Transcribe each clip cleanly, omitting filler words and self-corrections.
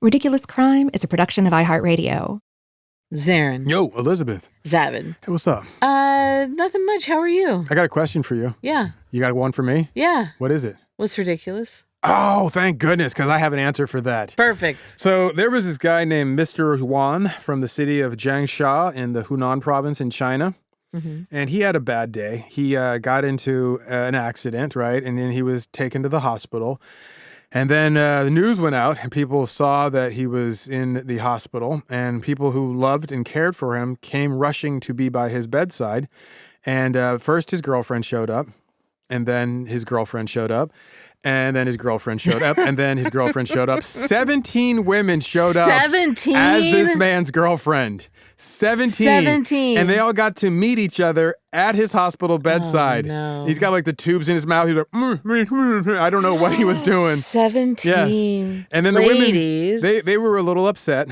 Ridiculous Crime is a production of iHeartRadio. Zaron. Yo, Elizabeth. Zavin. Hey, what's up? Nothing much. How are you? I got a question for you. Yeah. You got one for me? Yeah. What is it? What's ridiculous? Oh, thank goodness, because I have an answer for that. Perfect. So there was this guy named Mr. Huan from the city of Jiangxia in the Hunan province in China. Mm-hmm. And he had a bad day. He got into an accident, right? And then he was taken to the hospital. And then the news went out, and people saw that he was in the hospital, and people who loved and cared for him came rushing to be by his bedside. And first his girlfriend showed up, and then his girlfriend showed up, and then his girlfriend showed up, and then his girlfriend showed up. 17 women showed up 17? As this man's girlfriend. 17. And they all got to meet each other at his hospital bedside. Oh, no. He's got like the tubes in his mouth. He's like, I don't know what he was doing. 17. Yes. And then ladies. The women, they were a little upset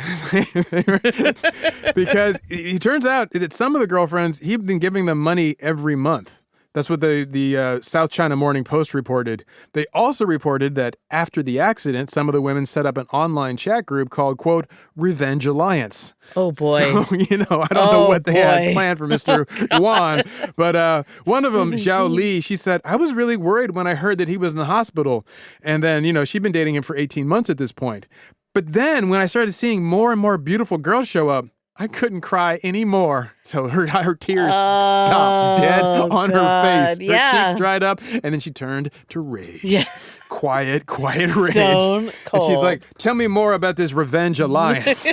because it turns out that some of the girlfriends, he'd been giving them money every month. That's what the South China Morning Post reported. They also reported that after the accident, some of the women set up an online chat group called, quote, Revenge Alliance. Oh, boy. So, I don't know what they had planned for Mr. Wan, but one of them, Zhao Li, she said, I was really worried when I heard that he was in the hospital. And then, she'd been dating him for 18 months at this point. But then when I started seeing more and more beautiful girls show up, I couldn't cry anymore. So her tears stopped dead on her face. Her cheeks dried up, and then she turned to rage. Yeah. Quiet rage. Stone cold. And she's like, tell me more about this Revenge Alliance.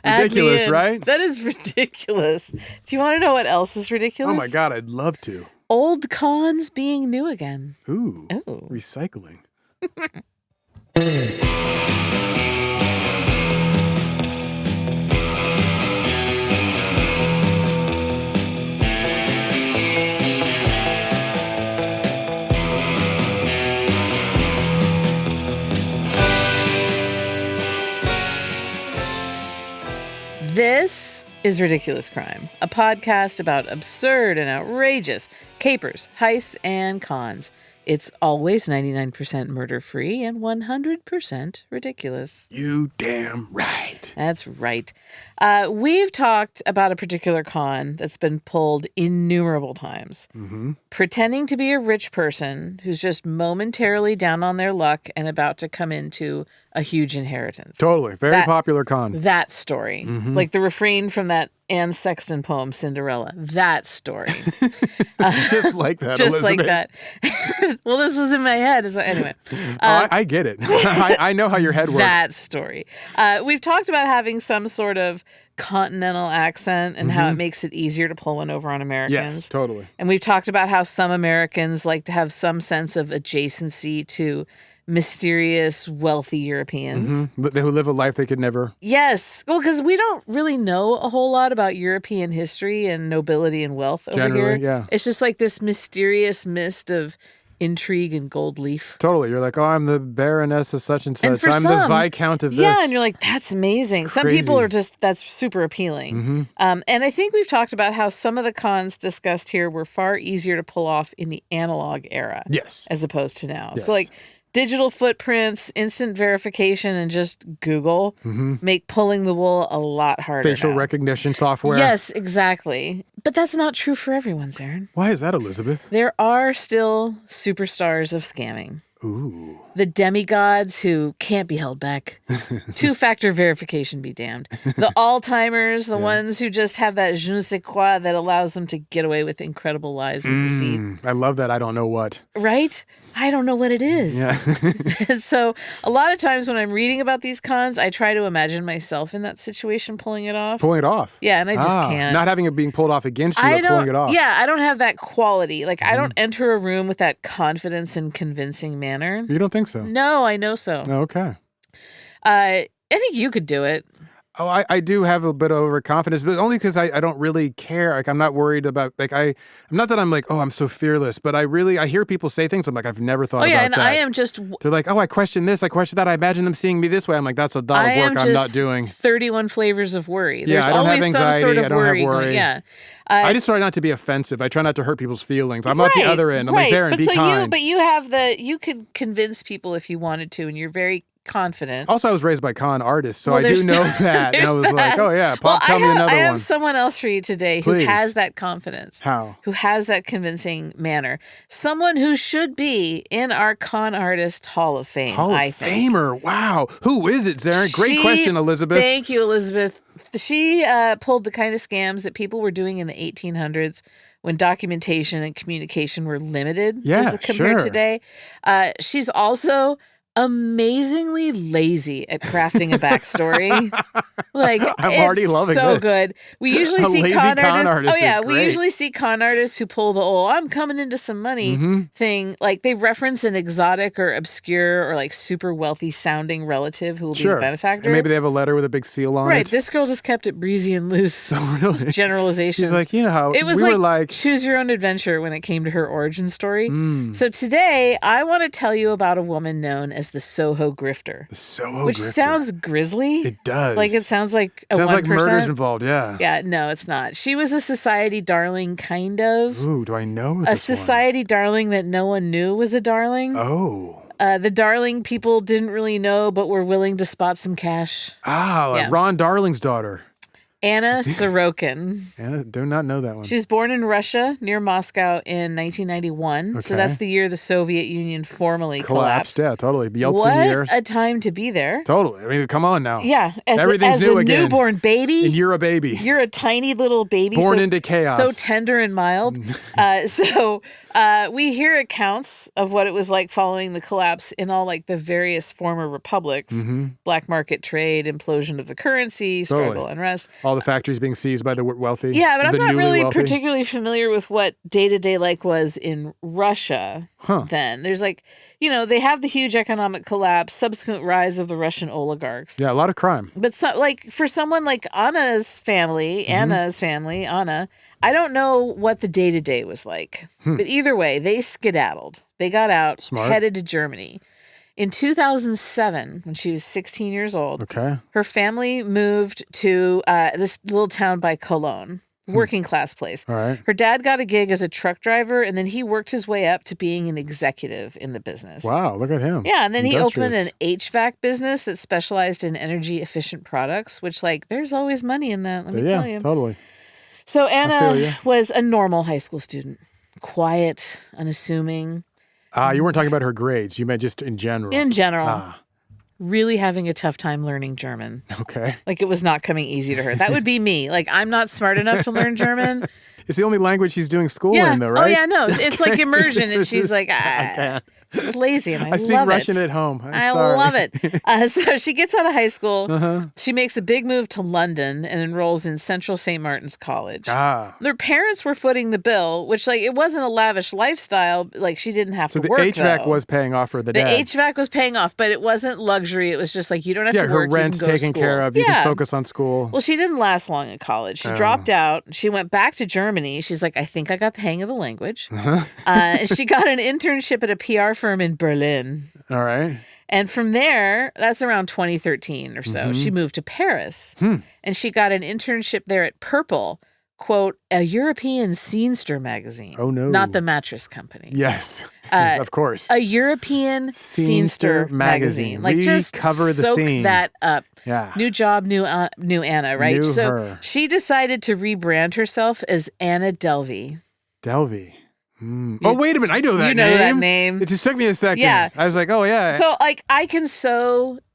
Ridiculous, right? That is ridiculous. Do you want to know what else is ridiculous? Oh my God, I'd love to. Old cons being new again. Ooh. Recycling. This is Ridiculous Crime, a podcast about absurd and outrageous capers, heists, and cons. It's always 99% murder-free and 100% ridiculous. You damn right. That's right. We've talked about a particular con that's been pulled innumerable times. Mm-hmm. Pretending to be a rich person who's just momentarily down on their luck and about to come into a huge inheritance. Totally. Very popular con. That story. Mm-hmm. Like the refrain from that Anne Sexton poem, Cinderella. That story. Just like that, Just Elizabeth. like that. Well, this was in my head. So anyway. I get it. I know how your head works. That story. We've talked about having some sort of continental accent and how it makes it easier to pull one over on Americans. Yes, totally. And we've talked about how some Americans like to have some sense of adjacency to mysterious, wealthy Europeans. Mm-hmm. Who live a life they could never. Yes. Well, because we don't really know a whole lot about European history and nobility and wealth over Generally, here. yeah. It's just like this mysterious mist of intrigue and gold leaf. Totally. You're like, oh, I'm the Baroness of such and such. And for I'm the Viscount of this. Yeah, and you're like, that's amazing. Some people are just, that's super appealing. Mm-hmm. And I think we've talked about how some of the cons discussed here were far easier to pull off in the analog era. Yes. As opposed to now. Yes. So like, digital footprints, instant verification, and just Google make pulling the wool a lot harder. Facial now. recognition software. Yes, exactly. But that's not true for everyone, Zaron. Why is that, Elizabeth? There are still superstars of scamming. Ooh. The demigods who can't be held back. Two-factor verification be damned. The all-timers, the ones who just have that je ne sais quoi that allows them to get away with incredible lies and deceit. I love that. I don't know what. Right? I don't know what it is. Yeah. So a lot of times when I'm reading about these cons, I try to imagine myself in that situation pulling it off. Pulling it off? Yeah, and I just can't. Not having it being pulled off against you, but pulling it off. Yeah, I don't have that quality. Like, I don't enter a room with that confidence and convincing manner. You don't think so? No, I know so. Okay. I think you could do it. Oh, I do have a bit of overconfidence, but only because I don't really care. Like, I'm not worried about, like, I'm not that I'm like, oh, I'm so fearless, but I hear people say things. I'm like, I've never thought about that. Oh, yeah, and I am just... They're like, oh, I question this, I question that. I imagine them seeing me this way. I'm like, that's a lot of work I'm not doing. 31 flavors of worry. There's I don't always have anxiety. some sort of I don't worry have worry. going. Yeah. I just try not to be offensive. I try not to hurt people's feelings. I'm at the other end. I'm like, Zaron, be kind. You could convince people if you wanted to, and you're very confident. Also, I was raised by con artists, so Well, I do know there's that. And I was that. like, oh, yeah, Pop, tell me another I have one. someone else for you today Please. who has that confidence. How? Who has that convincing manner. Someone who should be in our con artist Hall of Fame, Hall of I think. Famer. Wow. Who is it, Zaron? Great question, Elizabeth. Thank you, Elizabeth. She pulled the kind of scams that people were doing in the 1800s when documentation and communication were limited as compared to today. She's also amazingly lazy at crafting a backstory. Like, I'm already loving so this. Good. We usually see lazy con artists. artist Oh yeah, is we great. usually see con artists who pull the I'm coming into some money thing. Like they reference an exotic or obscure or like super wealthy sounding relative who will be the benefactor. And maybe they have a letter with a big seal on it. Right. This girl just kept it breezy and loose. Oh, really? Generalizations. She's like, you know how it was we were like choose your own adventure when it came to her origin story. So today I want to tell you about a woman known as the Soho Grifter. The Soho which Grifter. Sounds grisly. It does. Like it sounds like a 1%. Sounds like murder's involved, yeah. Yeah, no, it's not. She was a society darling, kind of. Ooh, do I know a society darling that no one knew was a darling. Oh. The darling people didn't really know, but were willing to spot some cash. Ah, like Ron Darling's daughter. Anna Sorokin. Anna, do not know that one. She's born in Russia near Moscow in 1991. Okay. So that's the year the Soviet Union formally collapsed. Yeah, totally. Yeltsin what years. A time to be there. Totally. I mean, come on now. Yeah. Everything's new a again. Newborn baby. And you're a baby. You're a tiny little baby. Born into chaos. So tender and mild. We hear accounts of what it was like following the collapse in all like the various former republics. Black market trade, implosion of the currency, struggle, unrest. All the factories being seized by the wealthy. Yeah, but I'm not really wealthy. particularly familiar with what day-to-day like was in Russia then. There's like, they have the huge economic collapse, subsequent rise of the Russian oligarchs. Yeah, a lot of crime. But for someone like Anna's family, Anna, I don't know what the day-to-day was like. But either way, they skedaddled. They got out, headed to Germany. In 2007, when she was 16 years old, her family moved to this little town by Cologne, working class place. All right. Her dad got a gig as a truck driver, and then he worked his way up to being an executive in the business. Wow, look at him. Yeah, and then he opened an HVAC business that specialized in energy-efficient products, which, there's always money in that, let me tell you. Yeah, totally. So Anna was a normal high school student, quiet, unassuming. You weren't talking about her grades. You meant just in general. In general. Really having a tough time learning German. Okay. Like it was not coming easy to her. That would be me. Like I'm not smart enough to learn German. It's the only language she's doing school in, though, right? Oh, yeah, no. It's like immersion. And she's like, she's lazy. And I speak love Russian it. at home. I love it. So she gets out of high school. She makes a big move to London and enrolls in Central St. Martin's College. Their parents were footing the bill, which it wasn't a lavish lifestyle. Like she didn't have to work. So the HVAC was paying off for the dad. The HVAC was paying off, but it wasn't luxury. It was just you don't have to work. Her rent's taken care of. You can focus on school. Well, she didn't last long at college. She dropped out. She went back to Germany. She's like, I think I got the hang of the language. And she got an internship at a PR firm in Berlin. All right. And from there, that's around 2013 or so, she moved to Paris. And she got an internship there at Purple, quote, a European scenester magazine. Oh, no. Not the mattress company. Yes, of course. A European scenester magazine. We just cover the soak scene. that up. Yeah. New job, new Anna, right? New her. She decided to rebrand herself as Anna Delvey. Delvey. Oh, wait a minute. I know that name. You know that name. It just took me a second. Yeah. I was like, oh, yeah. So, I can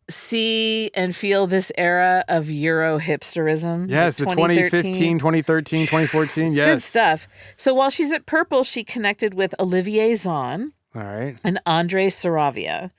see and feel this era of Euro hipsterism. Yes, the 2015, 2013, 2014. It's good stuff. So while she's at Purple, she connected with Olivier Zahn. All right. And Andrei Saravia.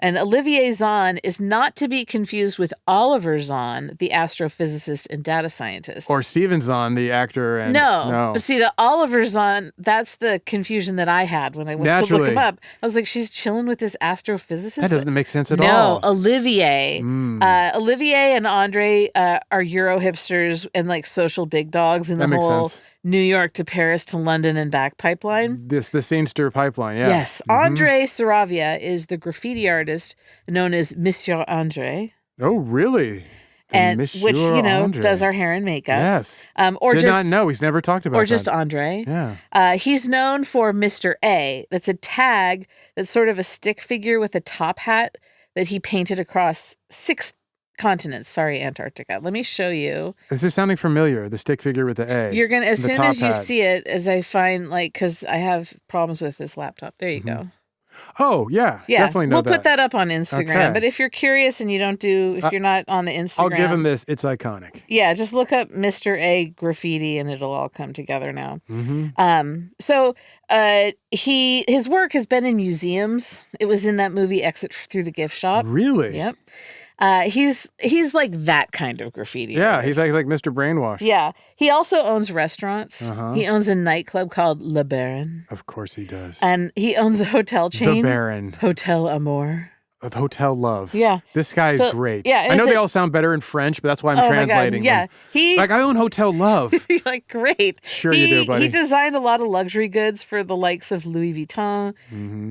And Olivier Zahn is not to be confused with Oliver Zahn, the astrophysicist and data scientist. Or Steven Zahn, the actor. And No. But see, the Oliver Zahn, that's the confusion that I had when I went to look him up. I was like, she's chilling with this astrophysicist? That doesn't make sense at all. No, Olivier. Olivier and Andre are Euro hipsters and social big dogs in the whole New York to Paris to London and back pipeline. The scenester pipeline, yeah. Yes. Andrei Saravia is the graffiti artist known as Monsieur Andre. Oh, really? And Monsieur which, Andre. does our hair and makeup. Yes. Did not know. He's never talked about that. Or just Andre. Yeah. He's known for Mr. A. That's a tag that's sort of a stick figure with a top hat that he painted across 6 continents. Sorry, Antarctica. Let me show you. This is sounding familiar. The stick figure with the A. You're going to, as the soon top as you hat. see it, as I find, like, because I have problems with this laptop. There you go. Oh, yeah. Yeah, Definitely know we'll put that up on Instagram. Okay. But if you're curious and you don't if you're not on the Instagram. I'll give him this. It's iconic. Yeah, just look up Mr. A graffiti and it'll all come together now. Mm-hmm. So his work has been in museums. It was in that movie Exit Through the Gift Shop. Really? Yep. He's like that kind of graffiti. Yeah, artist. he's like Mr. Brainwash. Yeah. He also owns restaurants. Uh-huh. He owns a nightclub called Le Baron. Of course he does. And he owns a hotel chain. The Baron. Hotel Amour. Of Hotel Love. Yeah. This guy is So, great. yeah, I know it's they all sound better in French, but that's why I'm Oh my God, translating yeah. them. Like, I own Hotel Love. You're like, great. Sure you do, buddy. He designed a lot of luxury goods for the likes of Louis Vuitton,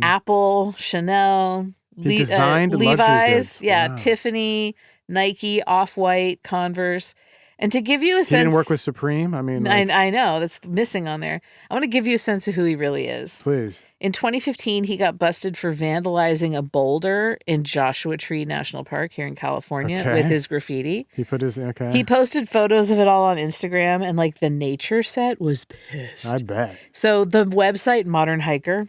Apple, Chanel, He designed luxury Levi's, goods. yeah, Wow. Tiffany, Nike, Off-White, Converse. And to give you a sense... He didn't work with Supreme? I mean, like, I know. That's missing on there. I want to give you a sense of who he really is. please. In 2015, he got busted for vandalizing a boulder in Joshua Tree National Park here in California Okay. with his graffiti. He put his, okay. He posted photos of it all on Instagram, and like the nature set was pissed. I bet. So the website Modern Hiker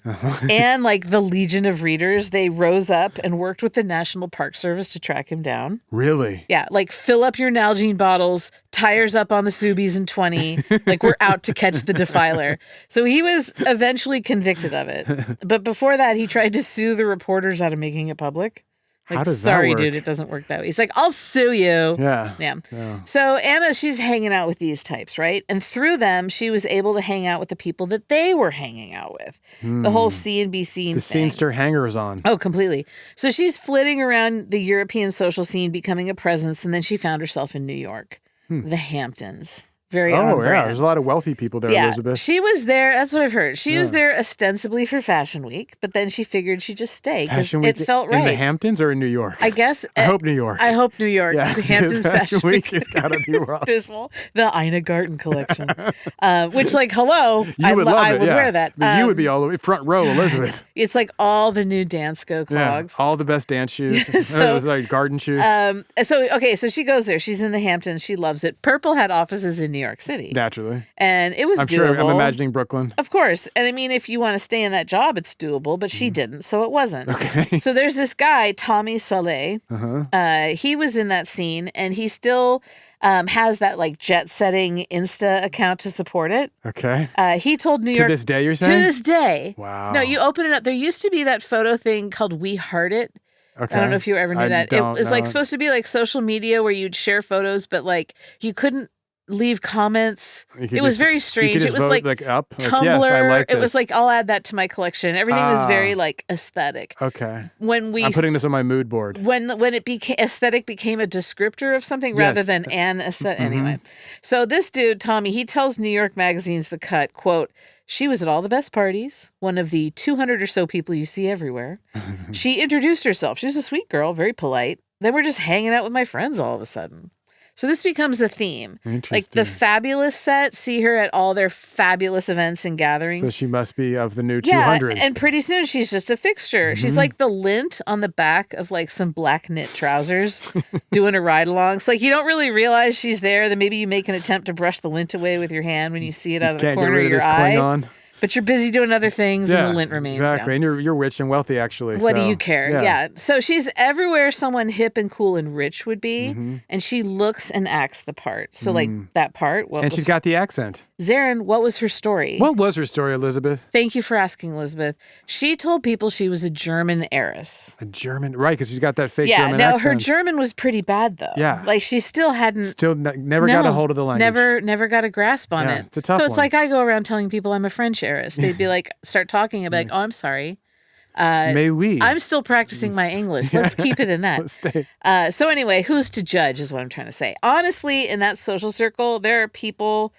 and like the Legion of Readers, they rose up and worked with the National Park Service to track him down. Really? Yeah, like fill up your Nalgene bottles, tires up on the Subies in 20, like we're out to catch the defiler. So he was eventually convicted of it. But before that, he tried to sue the reporters out of making it public. Like, How does that sorry, work? dude, it doesn't work that way. He's like, I'll sue you. Yeah. Yeah. So Anna, she's hanging out with these types, right? And through them, she was able to hang out with the people that they were hanging out with. The whole C and B scene The thing. scenester hangers on. Oh, completely. So she's flitting around the European social scene, becoming a presence, and then she found herself in New York, the Hamptons. Very on Oh, yeah. brand. There's a lot of wealthy people there, Yeah, Elizabeth. she was there. That's what I've heard. She was there ostensibly for Fashion Week, but then she figured she'd just stay because Fashion Week it felt right. in the Hamptons or in New York? I guess. I hope New York. I hope New York. Yeah, The Hamptons Fashion Week has got to be is rough. dismal. The Ina Garten collection, which, like, hello, You would love I it, would yeah. wear that. I mean, you would be all the way front row, Elizabeth. It's like all the new Dansko Yeah, clogs. all the best dance shoes. So- Those, like garden shoes. So she goes there. She's in the Hamptons. She loves it. Purple had offices in New York City, Naturally. and it was I'm doable. sure. I'm imagining Brooklyn. Of course. And I mean, if you want to stay in that job, it's doable, but she didn't, so it wasn't. Okay. So there's this guy, Tommy Saleh. He was in that scene, and he still has that like jet-setting Insta account to support it. Okay. He told New To York... this day, you're To saying? this day. Wow. No, you open it up. There used to be that photo thing called We Heart It. Okay. I don't know if you ever knew I that. It don't was like know. supposed to be like social media where you'd share photos, but like you couldn't leave comments. You could It was just- very you strange. could It just was vote, like up. Tumblr. Yes, I like It was this. like, I'll add that to my collection. Everything was very Ah. like aesthetic. Okay. When we I'm putting this on my mood board. when it became aesthetic became a descriptor of something rather Yes. than an aesthetic. Anyway, so this dude Tommy, he tells New York Magazine's The Cut, quote, "She was at all the best parties, one of the 200 or so people you see everywhere. She introduced herself. She's a sweet girl, very polite. Then we're just hanging out with my friends all of a sudden." So this becomes a theme. Like the Interesting. Fabulous set, see her at all their fabulous events and gatherings. So she must be of the new Yeah, 200. and pretty soon she's just a fixture. She's like the lint on the back of like some black knit trousers doing a ride along. It's like you don't really realize she's there. Then maybe you make an attempt to brush the lint away with your hand when you see it out of the Can't get corner rid of of your this eye. Klingon. But you're busy doing other things and the lint remains. yeah. Exactly. And you're rich and wealthy, actually. What do so, you care? Yeah. So she's everywhere someone hip and cool and rich would be. And she looks and acts the part. So like that part. What And was, she's got the accent. Zaron, what was her story? What was her story, Elizabeth? Thank you for asking, Elizabeth. She told people she was a German heiress. A German, right? Because she's got that fake Yeah, German now accent. her German was pretty bad though. Yeah. Like she still hadn't Still never got a hold of the language. Never got a grasp on Yeah, it. it's a tough so it's one. like I go around telling people I'm a French heiress. They'd be like, start talking, I'd be like, oh, I'm sorry. May we? I'm still practicing my English. Let's keep it in that. Let's stay. So anyway, who's to judge is what I'm trying to say. Honestly, in that social circle, there are people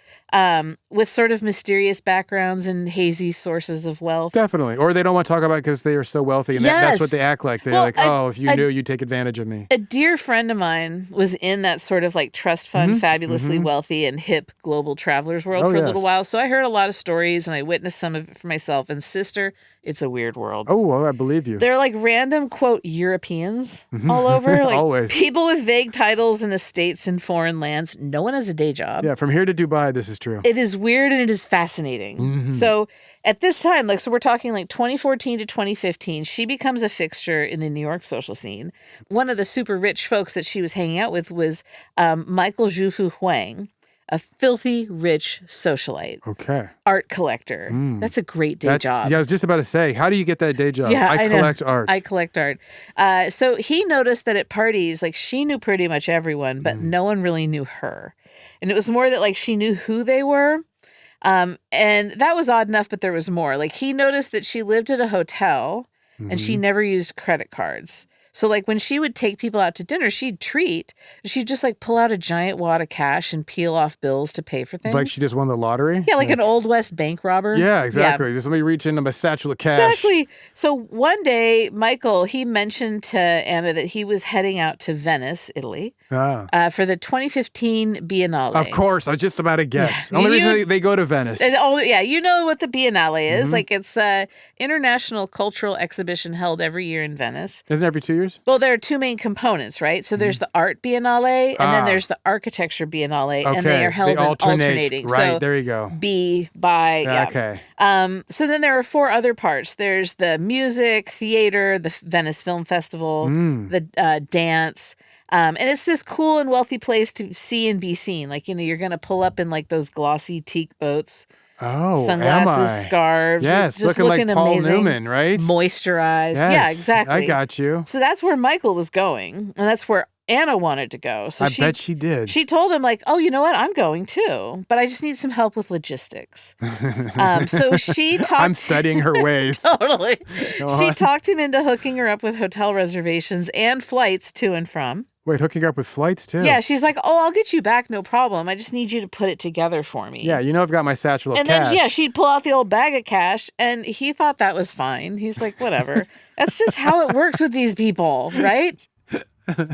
with sort of mysterious backgrounds and hazy sources of wealth. Definitely. Or they don't want to talk about it because they are so wealthy. And that's what they act like. They're if you knew, you'd take advantage of me. A dear friend of mine was in that sort of like trust fund, fabulously wealthy and hip global travelers world for a little while. So I heard a lot of stories and I witnessed some of it for myself. And sister, it's a weird world. Oh, well, I believe you. They're like random, quote, Europeans all over. Like Always. People with vague titles and estates in foreign lands. No one has a day job. Yeah, from here to Dubai, this is true. It is weird and it is fascinating. So at this time, so we're talking like 2014 to 2015, she becomes a fixture in the New York social scene. One of the super rich folks that she was hanging out with was Michael Zhufu Huang, a filthy rich socialite. Okay. Art collector. That's a great day job. Yeah, I was just about to say, how do you get that day job? Yeah, I collect art. I collect art. So he noticed that at parties, like she knew pretty much everyone, but no one really knew her. And it was more that like she knew who they were. And that was odd enough, but there was more. Like he noticed that she lived at a hotel and she never used credit cards. So like when she would take people out to dinner, she'd just like pull out a giant wad of cash and peel off bills to pay for things. Like she just won the lottery? Yeah, like an Old West bank robber. Yeah, exactly. Yeah. Just let me reach into my satchel of cash. Exactly. So one day, Michael, he mentioned to Anna that he was heading out to Venice, Italy, for the 2015 Biennale. Of course. I was just about to guess. Yeah. Only reason they go to Venice. You know what the Biennale is. Like it's an international cultural exhibition held every year in Venice. Isn't it every 2 years? Well, there are two main components, right? So there's the Art Biennale, and then there's the Architecture Biennale, and they are held in alternating. Right, so there you go. Okay. So then there are four other parts. There's the music, theater, the Venice Film Festival, the dance. And it's this cool and wealthy place to see and be seen. Like, you're going to pull up in like those glossy teak boats. Oh, sunglasses, scarves. Yes, just looking like Paul amazing. Newman, right? Moisturized. Yes, yeah, exactly. I got you. So that's where Michael was going, and that's where Anna wanted to go. So I bet she did. She told him, like, oh, you know what? I'm going too, but I just need some help with logistics. So she talked... I'm studying her ways. Totally. She talked him into hooking her up with hotel reservations and flights to and from. Wait, hooking her up with flights too? Yeah, she's like, oh, I'll get you back, no problem. I just need you to put it together for me. Yeah, I've got my satchel of cash. And then, she'd pull out the old bag of cash, and he thought that was fine. He's like, whatever. That's just how it works with these people, right?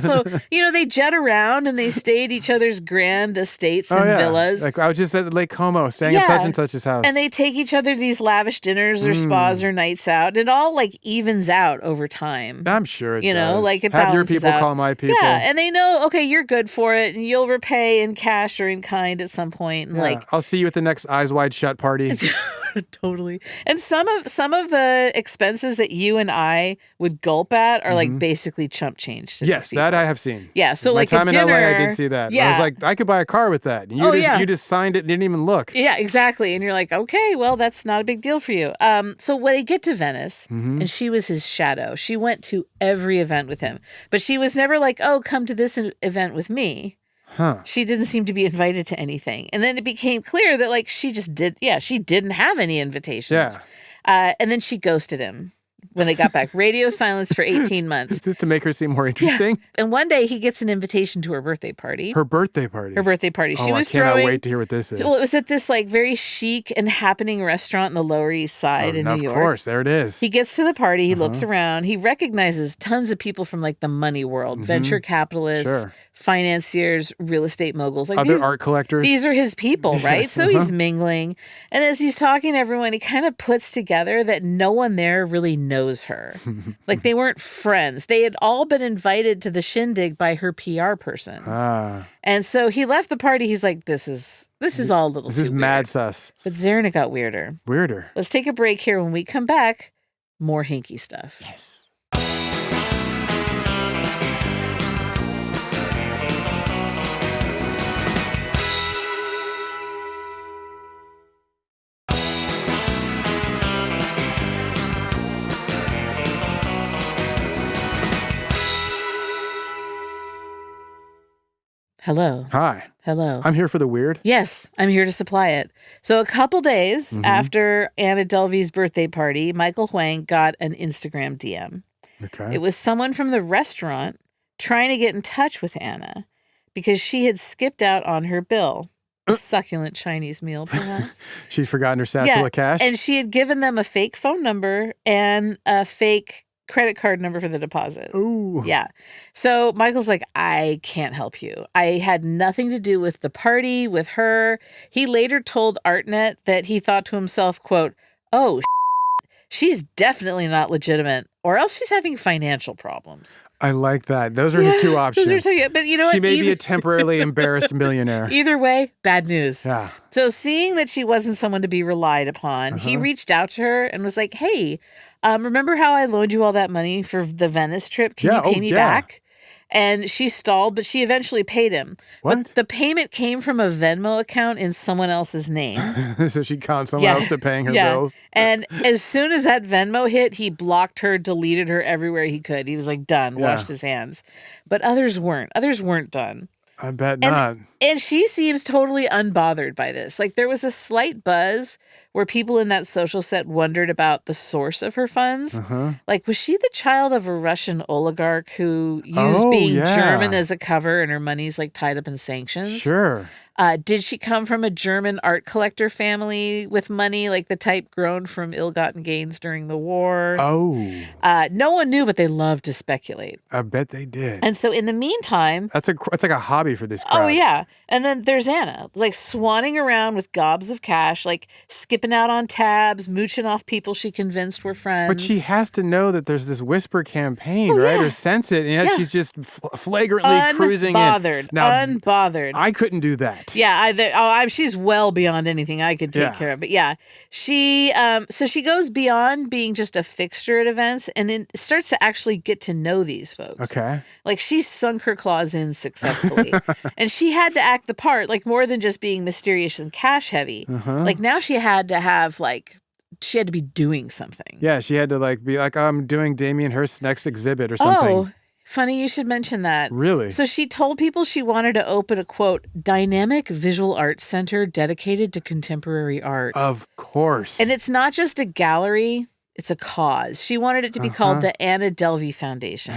So, they jet around and they stay at each other's grand estates and villas. Like I was just at Lake Como staying at such and such's house. And they take each other these lavish dinners or spas or nights out. It all like evens out over time. I'm sure it does. Like it Have your balances people out. call my people. Yeah, and they know, okay, you're good for it and you'll repay in cash or in kind at some point. And I'll see you at the next Eyes Wide Shut party. Totally. And some of the expenses that you and I would gulp at are like basically chump change. Yes, that I have seen. Yeah, so my like time a dinner, in LA, I did see that. Yeah. I was like, I could buy a car with that. And you just signed it and didn't even look. Yeah, exactly. And you're like, okay, well, that's not a big deal for you. So when they get to Venice, and she was his shadow, she went to every event with him, but she was never like, oh, come to this event with me. Huh. She didn't seem to be invited to anything. And then it became clear that like she didn't have any invitations. Yeah. And then she ghosted him when they got back. Radio silence for 18 months. Just to make her seem more interesting? Yeah. And one day he gets an invitation to her birthday party. Her birthday party? Her birthday party. I cannot wait to hear what this is. Well, it was at this like very chic and happening restaurant in the Lower East Side in New York. Of course, there it is. He gets to the party, he looks around, he recognizes tons of people from like the money world, venture capitalists, financiers, real estate moguls. Like other art collectors. These are his people, right? Yes, So he's mingling. And as he's talking to everyone, he kind of puts together that no one there really knows her. Like they weren't friends. They had all been invited to the shindig by her PR person. And so he left the party. He's like, this is all a little This is mad sus. But Zaron, it got weirder. Weirder. Let's take a break here. When we come back, more hinky stuff. Yes. Hello. Hi. Hello. I'm here for the weird. Yes, I'm here to supply it. So a couple days after Anna Delvey's birthday party, Michael Huang got an Instagram DM. Okay. It was someone from the restaurant trying to get in touch with Anna because she had skipped out on her bill. A succulent Chinese meal, perhaps. She'd forgotten her satchel of cash. And she had given them a fake phone number and a fake credit card number for the deposit. Ooh. Yeah. So Michael's like, I can't help you. I had nothing to do with the party, with her. He later told ArtNet that he thought to himself, quote, oh, she's definitely not legitimate, or else she's having financial problems. I like that. Those are his two options. Those are two, but you know what? She may be a temporarily embarrassed millionaire. Either way, bad news. Yeah. So seeing that she wasn't someone to be relied upon, he reached out to her and was like, hey, remember how I loaned you all that money for the Venice trip? Can you pay me back? And she stalled, but she eventually paid him. What? But the payment came from a Venmo account in someone else's name. So she conned someone else to paying her bills? And as soon as that Venmo hit, he blocked her, deleted her everywhere he could. He was like, done, washed his hands. But others weren't. Others weren't done. I bet not. And she seems totally unbothered by this. Like, there was a slight buzz where people in that social set wondered about the source of her funds. Like, was she the child of a Russian oligarch who used being German as a cover and her money's like tied up in sanctions? Sure. Did she come from a German art collector family with money, like the type grown from ill-gotten gains during the war? Oh. No one knew, but they loved to speculate. I bet they did. And so in the meantime... It's like a hobby for this crowd. Oh, yeah. And then there's Anna, like swanning around with gobs of cash, like skipping out on tabs, mooching off people she convinced were friends. But she has to know that there's this whisper campaign, right? Or sense it. And yet she's just flagrantly cruising in. Unbothered. I couldn't do that. Yeah, she's well beyond anything I could take care of. But yeah, she so she goes beyond being just a fixture at events and then starts to actually get to know these folks. Okay. Like, she sunk her claws in successfully. And she had to act the part, like, more than just being mysterious and cash heavy. Like, now she had to have, like, she had to be doing something. Yeah, she had to, like, be like, I'm doing Damien Hirst's next exhibit or something. Oh, funny you should mention that. Really? So she told people she wanted to open a, quote, dynamic visual arts center dedicated to contemporary art. Of course. And it's not just a gallery, it's a cause. She wanted it to be called the Anna Delvey Foundation.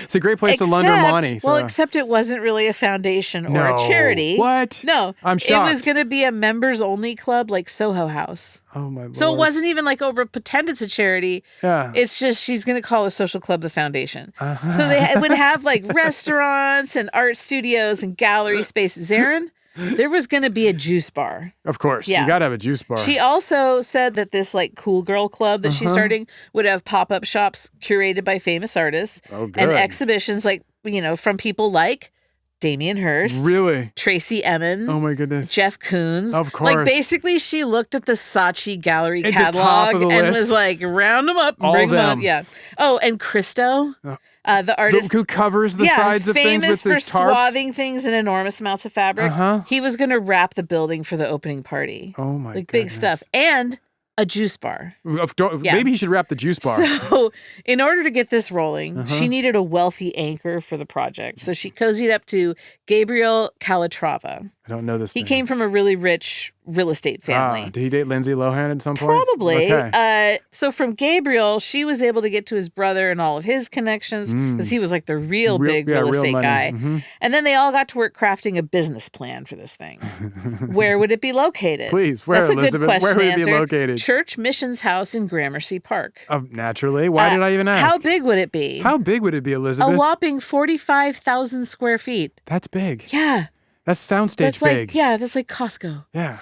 It's a great place to launder money. So. Well, except it wasn't really a foundation or a charity. What? No. I'm shocked. It was going to be a members-only club like Soho House. Oh, my Lord. So it wasn't even like, pretend it's a charity. Yeah. It's just she's going to call a social club the foundation. So they would have like restaurants and art studios and gallery spaces. Zaron, there was going to be a juice bar. Of course. You got to have a juice bar. She also said that this like cool girl club that she's starting would have pop-up shops curated by famous artists and exhibitions like, from people like Damien Hirst. Really? Tracy Emin. Oh, my goodness. Jeff Koons. Of course. Like, basically, she looked at the Saatchi gallery catalog and was like, round them up and bring them up. Yeah. Oh, and Christo, the artist. Who covers the sides of things with his tarps. Famous for swathing things in enormous amounts of fabric. He was going to wrap the building for the opening party. Oh, my Like, big stuff. And a juice bar. Maybe he should wrap the juice bar. So, in order to get this rolling, she needed a wealthy anchor for the project. So she cozied up to Gabriel Calatrava. I don't know this. He came from a really rich real estate family. Did he date Lindsay Lohan at some point? Probably. Okay. So from Gabriel, she was able to get to his brother and all of his connections because he was like the real big real estate guy. And then they all got to work crafting a business plan for this thing. Where would it be located? Please, where, That's Elizabeth? A good question Where would to it be located? Church Missions House in Gramercy Park. Naturally. Why did I even ask? How big would it be? How big would it be, Elizabeth? A whopping 45,000 square feet. That's big. Yeah. That's soundstage big. That's like Costco. Yeah.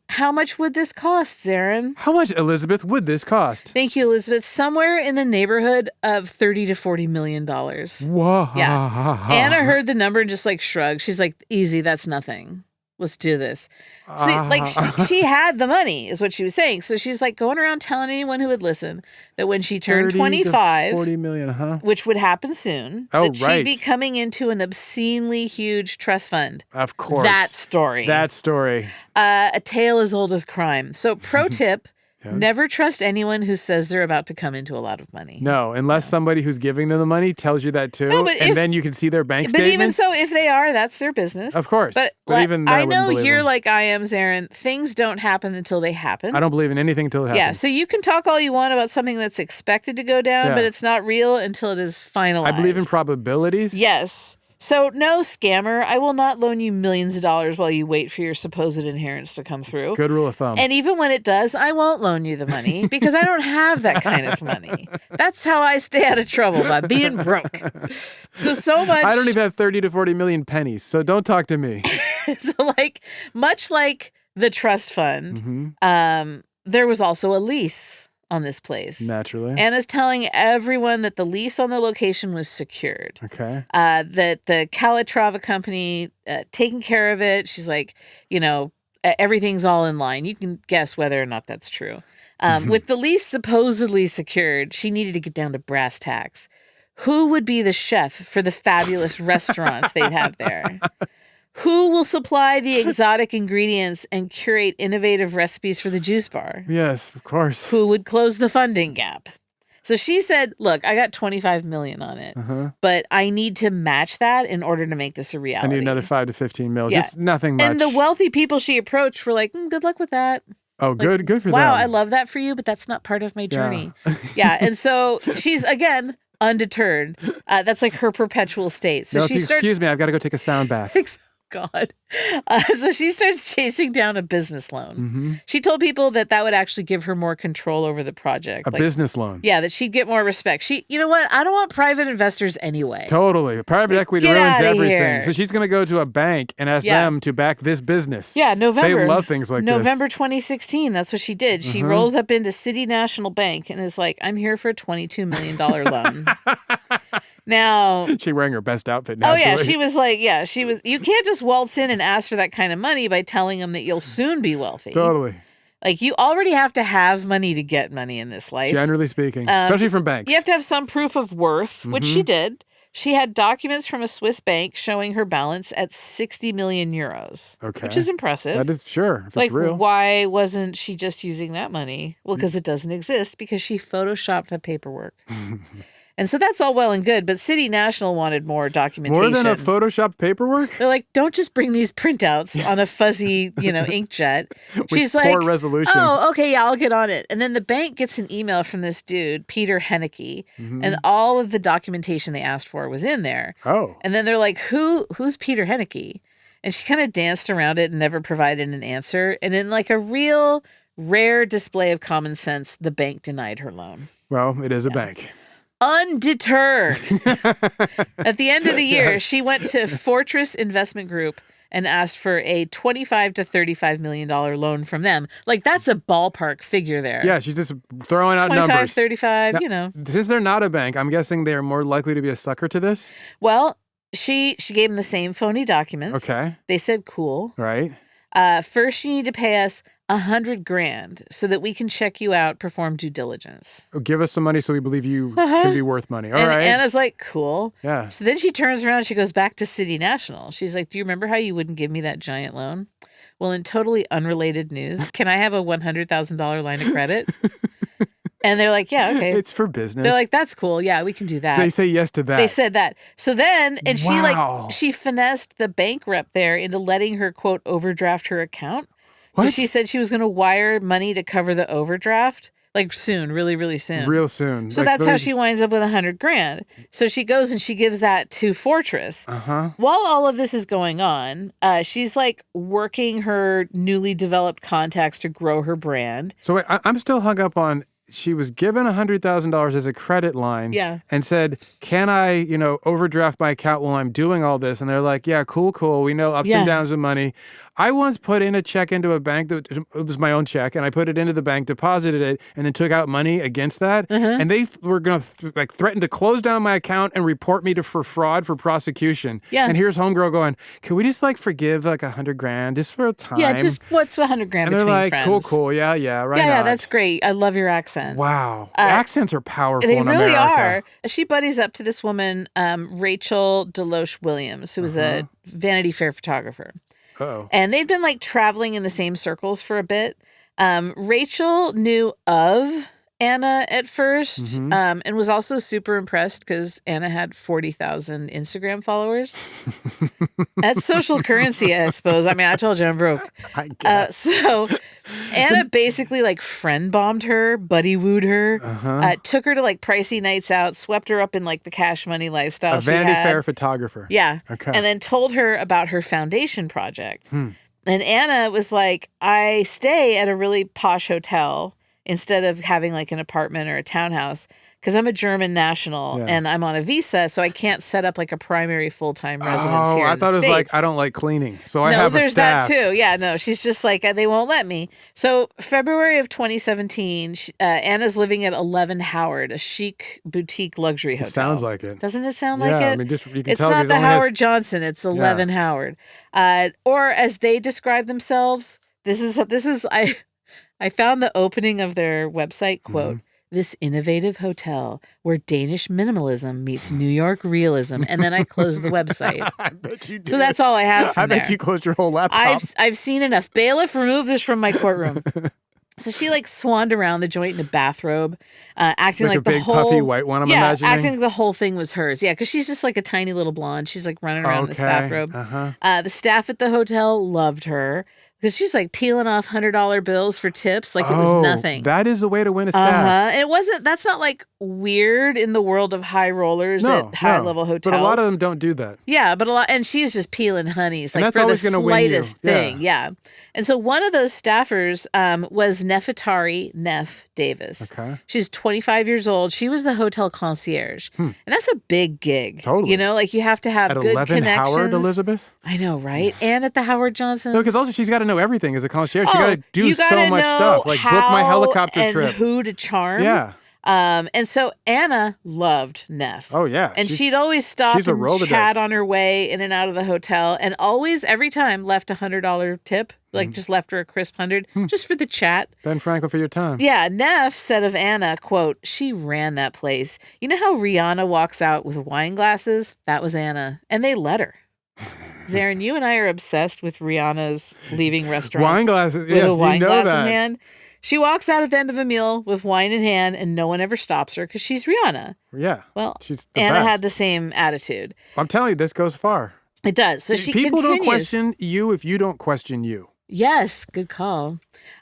How much would this cost, Zaron? How much, Elizabeth, would this cost? Thank you, Elizabeth. Somewhere in the neighborhood of $30 to $40 million. Whoa. Yeah. Anna heard the number and just like shrugged. She's like, easy, that's nothing. Let's do this. See, like she had the money is what she was saying. So she's like going around telling anyone who would listen that when she turned 25, 40 million, which would happen soon, that she'd be coming into an obscenely huge trust fund. Of course. That story. A tale as old as crime. So pro tip, never trust anyone who says they're about to come into a lot of money. No, unless somebody who's giving them the money tells you that too, then you can see their bank statements. But even so, if they are, that's their business. Of course. But even that, I know you're like I am, Zaron. Things don't happen until they happen. I don't believe in anything until it happens. Yeah, so you can talk all you want about something that's expected to go down, but it's not real until it is finalized. I believe in probabilities. Yes. So, no, scammer, I will not loan you millions of dollars while you wait for your supposed inheritance to come through. Good rule of thumb. And even when it does, I won't loan you the money because I don't have that kind of money. That's how I stay out of trouble, by being broke. So much. I don't even have 30 to 40 million pennies, so don't talk to me. So, much like the trust fund, there was also a lease on this place. Naturally. Anna's telling everyone that the lease on the location was secured. Okay. That the Calatrava company taking care of it. She's like, everything's all in line. You can guess whether or not that's true. With the lease supposedly secured, she needed to get down to brass tacks. Who would be the chef for the fabulous restaurants they'd have there? Who will supply the exotic ingredients and curate innovative recipes for the juice bar? Yes, of course. Who would close the funding gap? So she said, look, I got $25 million on it, but I need to match that in order to make this a reality. I need another 5 to 15 mil. Yeah. Just nothing much. And the wealthy people she approached were like, good luck with that. Oh, good for them. Wow, I love that for you, but that's not part of my journey. Yeah. And so she's, again, undeterred. That's like her perpetual state. So excuse me, I've got to go take a sound bath. God. So she starts chasing down a business loan. She told people that would actually give her more control over the project. A business loan. Yeah, that she'd get more respect. You know what? I don't want private investors anyway. Totally. Private equity Get ruins everything. here. So she's going to go to a bank and ask them to back this business. Yeah, November. They love things like November 2016. That's what she did. She rolls up into City National Bank and is like, I'm here for a $22 million loan. Now, she's wearing her best outfit now. Oh, yeah. She was like, you can't just waltz in and ask for that kind of money by telling them that you'll soon be wealthy. Totally. Like, you already have to have money to get money in this life. Generally speaking, especially from banks. You have to have some proof of worth, which she did. She had documents from a Swiss bank showing her balance at 60 million euros. Okay. Which is impressive. That is, sure, if it's real. Why wasn't she just using that money? Well, because it doesn't exist, because she photoshopped the paperwork. And so that's all well and good, but City National wanted more documentation. More than a Photoshop paperwork? They're like, don't just bring these printouts on a fuzzy, inkjet. She's like, poor resolution. Oh, okay, yeah, I'll get on it. And then the bank gets an email from this dude, Peter Henneke, and all of the documentation they asked for was in there. Oh. And then they're like, who's Peter Henneke? And she kind of danced around it and never provided an answer. And in like a real rare display of common sense, the bank denied her loan. Well, it is a bank. Undeterred. At the end of the year, she went to Fortress Investment Group and asked for a $25 to $35 million loan from them. Like, that's a ballpark figure there. Yeah, she's just throwing out 25, numbers. 35, now, Since they're not a bank, I'm guessing they're more likely to be a sucker to this? Well, she gave them the same phony documents. Okay. They said, cool. Right. First, you need to pay us $100,000 so that we can check you out, perform due diligence. Give us some money so we believe you can be worth money. All right. Anna's like, cool. Yeah. So then she turns around and she goes back to City National. She's like, do you remember how you wouldn't give me that giant loan? Well, in totally unrelated news, can I have a $100,000 line of credit? And they're like, yeah, okay. It's for business. They're like, that's cool. Yeah, we can do that. They say yes to that. They said that. So then, and Wow. she finessed the bank rep there into letting her, quote, overdraft her account. What? She said she was going to wire money to cover the overdraft, like soon, really, really soon. Real soon. So that's how she winds up with $100,000. So she goes and she gives that to Fortress. While all of this is going on, she's like working her newly developed contacts to grow her brand. So wait, I'm still hung up on. She was given $100,000 as a credit line and said, can I, overdraft my account while I'm doing all this? And they're like, yeah, cool. We know ups and downs of money. I once put in a check into a bank that it was my own check, and I put it into the bank, deposited it, and then took out money against that. And they were going to threaten to close down my account and report me for fraud for prosecution. Yeah. And here's homegirl going, can we just forgive $100,000 just for a time? Yeah, just what's $100,000 between friends? And they're like, cool. Yeah, right. Yeah, that's great. I love your accent. Wow. Accents are powerful in America. They really are. She buddies up to this woman, Rachel Deloche Williams, who was a Vanity Fair photographer. Uh-oh. And they'd been traveling in the same circles for a bit. Rachel knew of Anna at first, and was also super impressed because Anna had 40,000 Instagram followers. That's social currency, I suppose. I mean, I told you I'm broke. I guess. So Anna basically like friend bombed her, buddy wooed her, took her to like pricey nights out, swept her up in like the Cash Money lifestyle. A Vanity Fair photographer. Yeah. Okay. And then told her about her foundation project. And Anna was like, I stay at a really posh hotel instead of having like an apartment or a townhouse because I'm a German national and I'm on a visa, so I can't set up like a primary full-time residence here in I thought the it was States. like, I don't like cleaning, so I have a there's staff. that too. Yeah, no, she's just like, they won't let me. So February of 2017, Anna's living at 11 Howard, a chic boutique luxury hotel. It sounds like it. Doesn't it sound like it? I mean, just you can it's tell not because the Howard Johnson, it's 11 Howard. Or as they describe themselves, this is I found the opening of their website, quote, this innovative hotel where Danish minimalism meets New York realism. And then I closed the website. I bet you did. So that's all I have from there. I bet you closed your whole laptop. I've seen enough. Bailiff, remove this from my courtroom. So she like swanned around the joint in a bathrobe, acting like a the big whole puffy white one. I'm imagining. Acting like the whole thing was hers. Yeah, because she's just like a tiny little blonde. She's like running around in this bathrobe. The staff at the hotel loved her because she's like peeling off $100 bills for tips like it was nothing. That is a way to win a staff. And it wasn't. That's not like weird in the world of high rollers at high level hotels. But a lot of them don't do that. Yeah, but a lot, and she was just peeling honeys like that's for the always gonna win you. slightest thing. Yeah. And so one of those staffers was Nefertari Neff Davis. Okay. She's 25 years old. She was the hotel concierge. And that's a big gig. Totally. You know, like you have to have At good 11 connections. Howard, Elizabeth? I know, right? And at the Howard Johnson. No, because also she's got to know everything as a concierge. She got to do you so gotta much know stuff. Like book my helicopter and trip. who to charm. Yeah. And so Anna loved Neff. Oh, yeah. And she'd always stop she's a and Rolodex. chat on her way in and out of the hotel, and always, every time, left $100 tip, like just left her a crisp 100, just for the chat. Ben Franklin for your time. Yeah, Neff said of Anna, quote, she ran that place. You know how Rihanna walks out with wine glasses? That was Anna. And they let her. Zaron, you and I are obsessed with Rihanna's leaving restaurants. Wine glasses, with yes, a wine you know glass that. in hand. She walks out at the end of a meal with wine in hand, and no one ever stops her because she's Rihanna. Yeah. Well, she's the Anna best. had the same attitude. I'm telling you, this goes far. It does. So she People continues. don't question you if you don't question you. Yes, good call.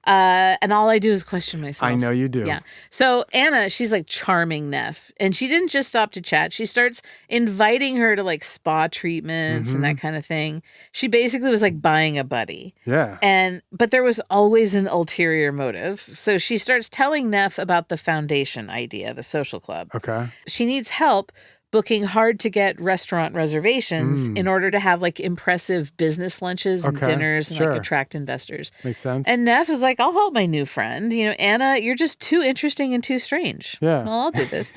And all I do is question myself. I know you do. Yeah. So Anna, she's like charming Neff. And she didn't just stop to chat. She starts inviting her to like spa treatments and that kind of thing. She basically was like buying a buddy. Yeah. But there was always an ulterior motive. So she starts telling Neff about the foundation idea, the social club. Okay. She needs help booking hard to get restaurant reservations in order to have like impressive business lunches and dinners and like attract investors. Makes sense. And Neff is like, I'll help my new friend. You know, Anna, you're just too interesting and too strange. Yeah. Well, I'll do this.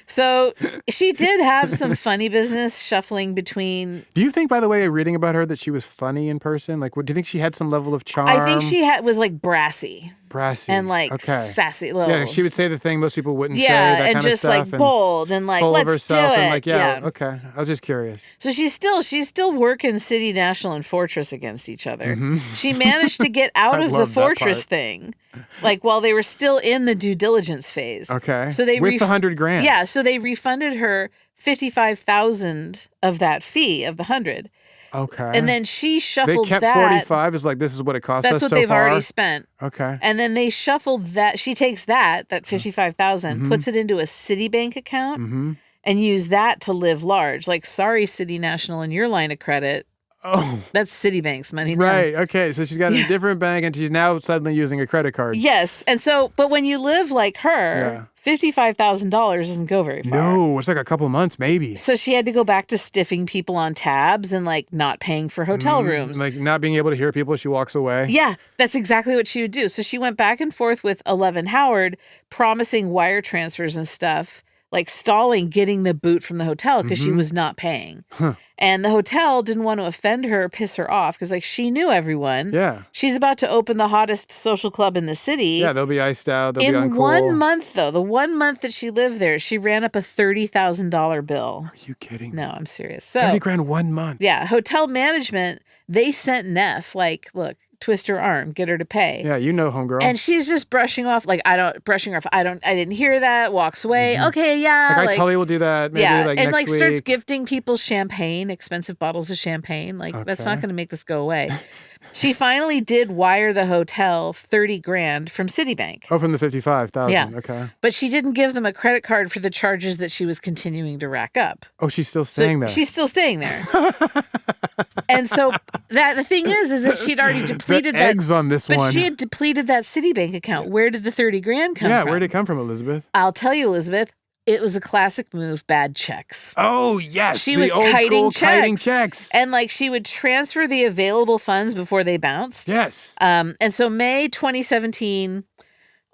So she did have some funny business shuffling between. Do you think, by the way, reading about her, that she was funny in person? Like, do you think she had some level of charm? I think she was like brassy. Brassy. And like sassy little. Yeah, she would say the thing most people wouldn't say. Yeah, that and kind just of stuff, like bold and like, full let's of herself do it. And like, okay. I was just curious. So she's still working City, National, and Fortress against each other. She managed to get out of the Fortress thing, like while they were still in the due diligence phase. Okay. So they with the $100,000. Yeah. So they refunded her $55,000 of that fee of the 100. Okay. And then she shuffled They kept that. 45 is like, this is what it cost us so far. That's what they've already spent. Okay. And then they shuffled that. She takes that 55,000, puts it into a Citibank account and use that to live large. Like, sorry, City National, in your line of credit. Oh. That's Citibank's money now. Right. Okay. So she's got a different bank and she's now suddenly using a credit card. Yes. And so, but when you live like her, $55,000 doesn't go very far. No, it's like a couple months maybe. So she had to go back to stiffing people on tabs and like not paying for hotel rooms. Like not being able to hear people as she walks away. Yeah, that's exactly what she would do. So she went back and forth with 11 Howard, promising wire transfers and stuff, like stalling getting the boot from the hotel because she was not paying. And the hotel didn't want to offend her or piss her off because like she knew everyone. Yeah. She's about to open the hottest social club in the city. Yeah, they'll be iced out. They'll be uncool. In 1 month, though, the 1 month that she lived there, she ran up a $30,000 bill. Are you kidding? No, I'm serious. So $30,000 1 month. yeah, hotel management, they sent Neff like, look, twist her arm, get her to pay. Yeah, you know, homegirl. And she's just brushing off, like, I didn't hear that, walks away. Okay, yeah. Like, I totally will do that. Maybe like and next week. starts gifting people champagne, expensive bottles of champagne. Like, that's not going to make this go away. She finally did wire the hotel $30,000 from Citibank. Oh, from the 55,000. Yeah. Okay. But she didn't give them a credit card for the charges that she was continuing to rack up. Oh, she's still staying there. She's still staying there. And so the thing is that she'd already depleted the eggs on this one. But she had depleted that Citibank account. Where did the $30,000 come from? Yeah, where did it come from, Elizabeth? I'll tell you, Elizabeth. It was a classic move, bad checks. Oh, yes. She the was old kiting school kiting checks. And like she would transfer the available funds before they bounced. Yes. And so May 2017,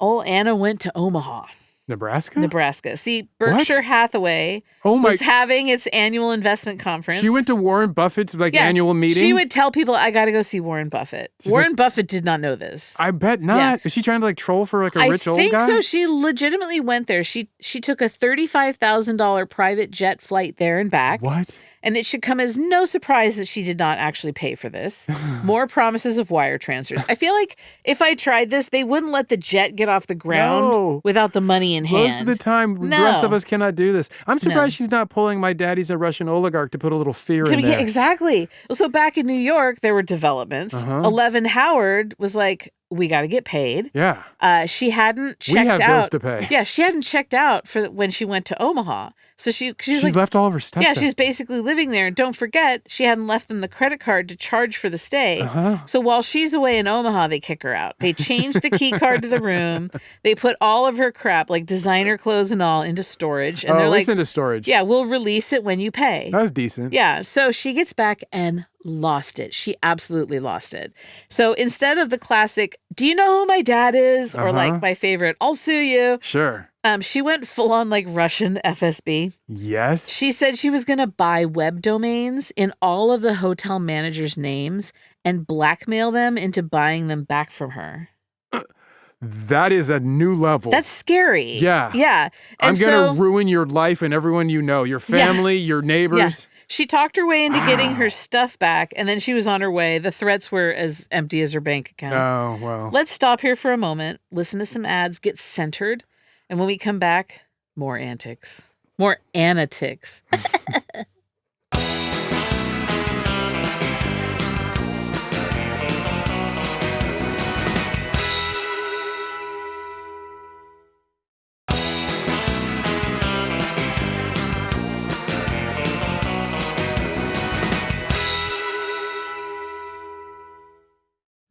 old Anna went to Omaha. Nebraska. See, Berkshire Hathaway was having its annual investment conference. She went to Warren Buffett's annual meeting? She would tell people, I got to go see Warren Buffett. Warren Buffett did not know this. I bet not. Yeah. Is she trying to troll for a rich old guy? I think so. She legitimately went there. She took a $35,000 private jet flight there and back. What? And it should come as no surprise that she did not actually pay for this. More promises of wire transfers. I feel like if I tried this, they wouldn't let the jet get off the ground without the money in hand. Most of the time, the rest of us cannot do this. I'm surprised she's not pulling my daddy's a Russian oligarch to put a little fear in there. Exactly. So back in New York, there were developments. 11 Howard was like, we got to get paid. Yeah. She hadn't checked out. We have bills to pay. Yeah, she hadn't checked out for when she went to Omaha. So she left all of her stuff there. She's basically living there. And don't forget, she hadn't left them the credit card to charge for the stay. So while she's away in Omaha, they kick her out. They change the key card to the room. They put all of her crap, like designer clothes and all, into storage. And they're like, into storage. Yeah, we'll release it when you pay. That was decent. Yeah. So she gets back and lost it. She absolutely lost it. So instead of the classic, do you know who my dad is? Or like my favorite, I'll sue you. Sure. She went full on like Russian FSB. Yes. She said she was going to buy web domains in all of the hotel managers' names and blackmail them into buying them back from her. That is a new level. That's scary. Yeah. Yeah. And I'm going to ruin your life and everyone you know, your family, your neighbors. Yeah. She talked her way into getting her stuff back, and then she was on her way. The threats were as empty as her bank account. Oh, well. Let's stop here for a moment, listen to some ads, get centered, and when we come back, more antics. More Anna-tics.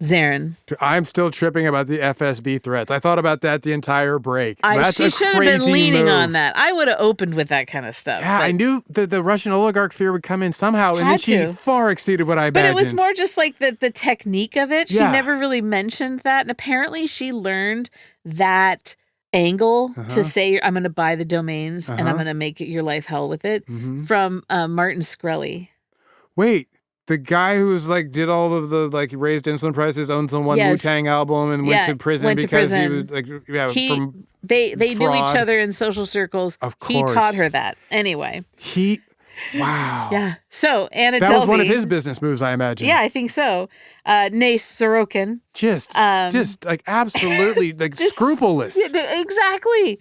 Zaron. I'm still tripping about the FSB threats. I thought about that the entire break. She should have been leaning on that. I would have opened with that kind of stuff. Yeah, I knew the Russian oligarch fear would come in somehow, and then she far exceeded what I imagined. But it was more just like the technique of it. She never really mentioned that, and apparently she learned that angle to say, I'm going to buy the domains and I'm going to make it your life hell with it from Martin Shkreli. Wait. The guy who's did all of the raised insulin prices, owns the one Wu-Tang album, and went to prison because he was from they fraud. knew each other in social circles. Of course. He taught her that. Anyway. Wow. Yeah. So Anna That Delvey, was one of his business moves, I imagine. Yeah, I think so. Anna Sorokin. Just absolutely scrupulous. Exactly.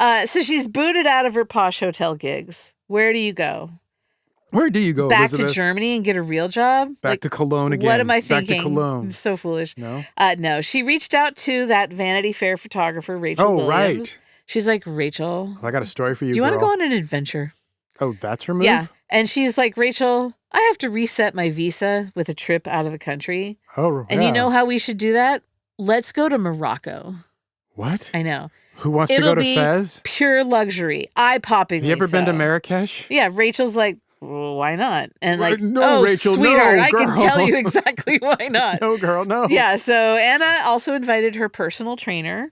So she's booted out of her posh hotel gigs. Where do you go? Where do you go, Back Elizabeth? to Germany and get a real job? Back to Cologne again. What am I thinking? Back to Cologne. It's so foolish. No? No. She reached out to that Vanity Fair photographer, Rachel Williams. Right. She's like, Rachel. I got a story for you, Do you want to girl. go on an adventure? Oh, that's her move? Yeah. And she's like, Rachel, I have to reset my visa with a trip out of the country. Oh, And you know how we should do that? Let's go to Morocco. What? I know. Who wants to go to Fez? Pure luxury. Eye-poppingly You ever been to so. Marrakesh? Yeah, Rachel's like, well, why not? And no, Rachel, sweetheart, no, I girl. can tell you exactly why not. No, girl, no. Yeah, so Anna also invited her personal trainer.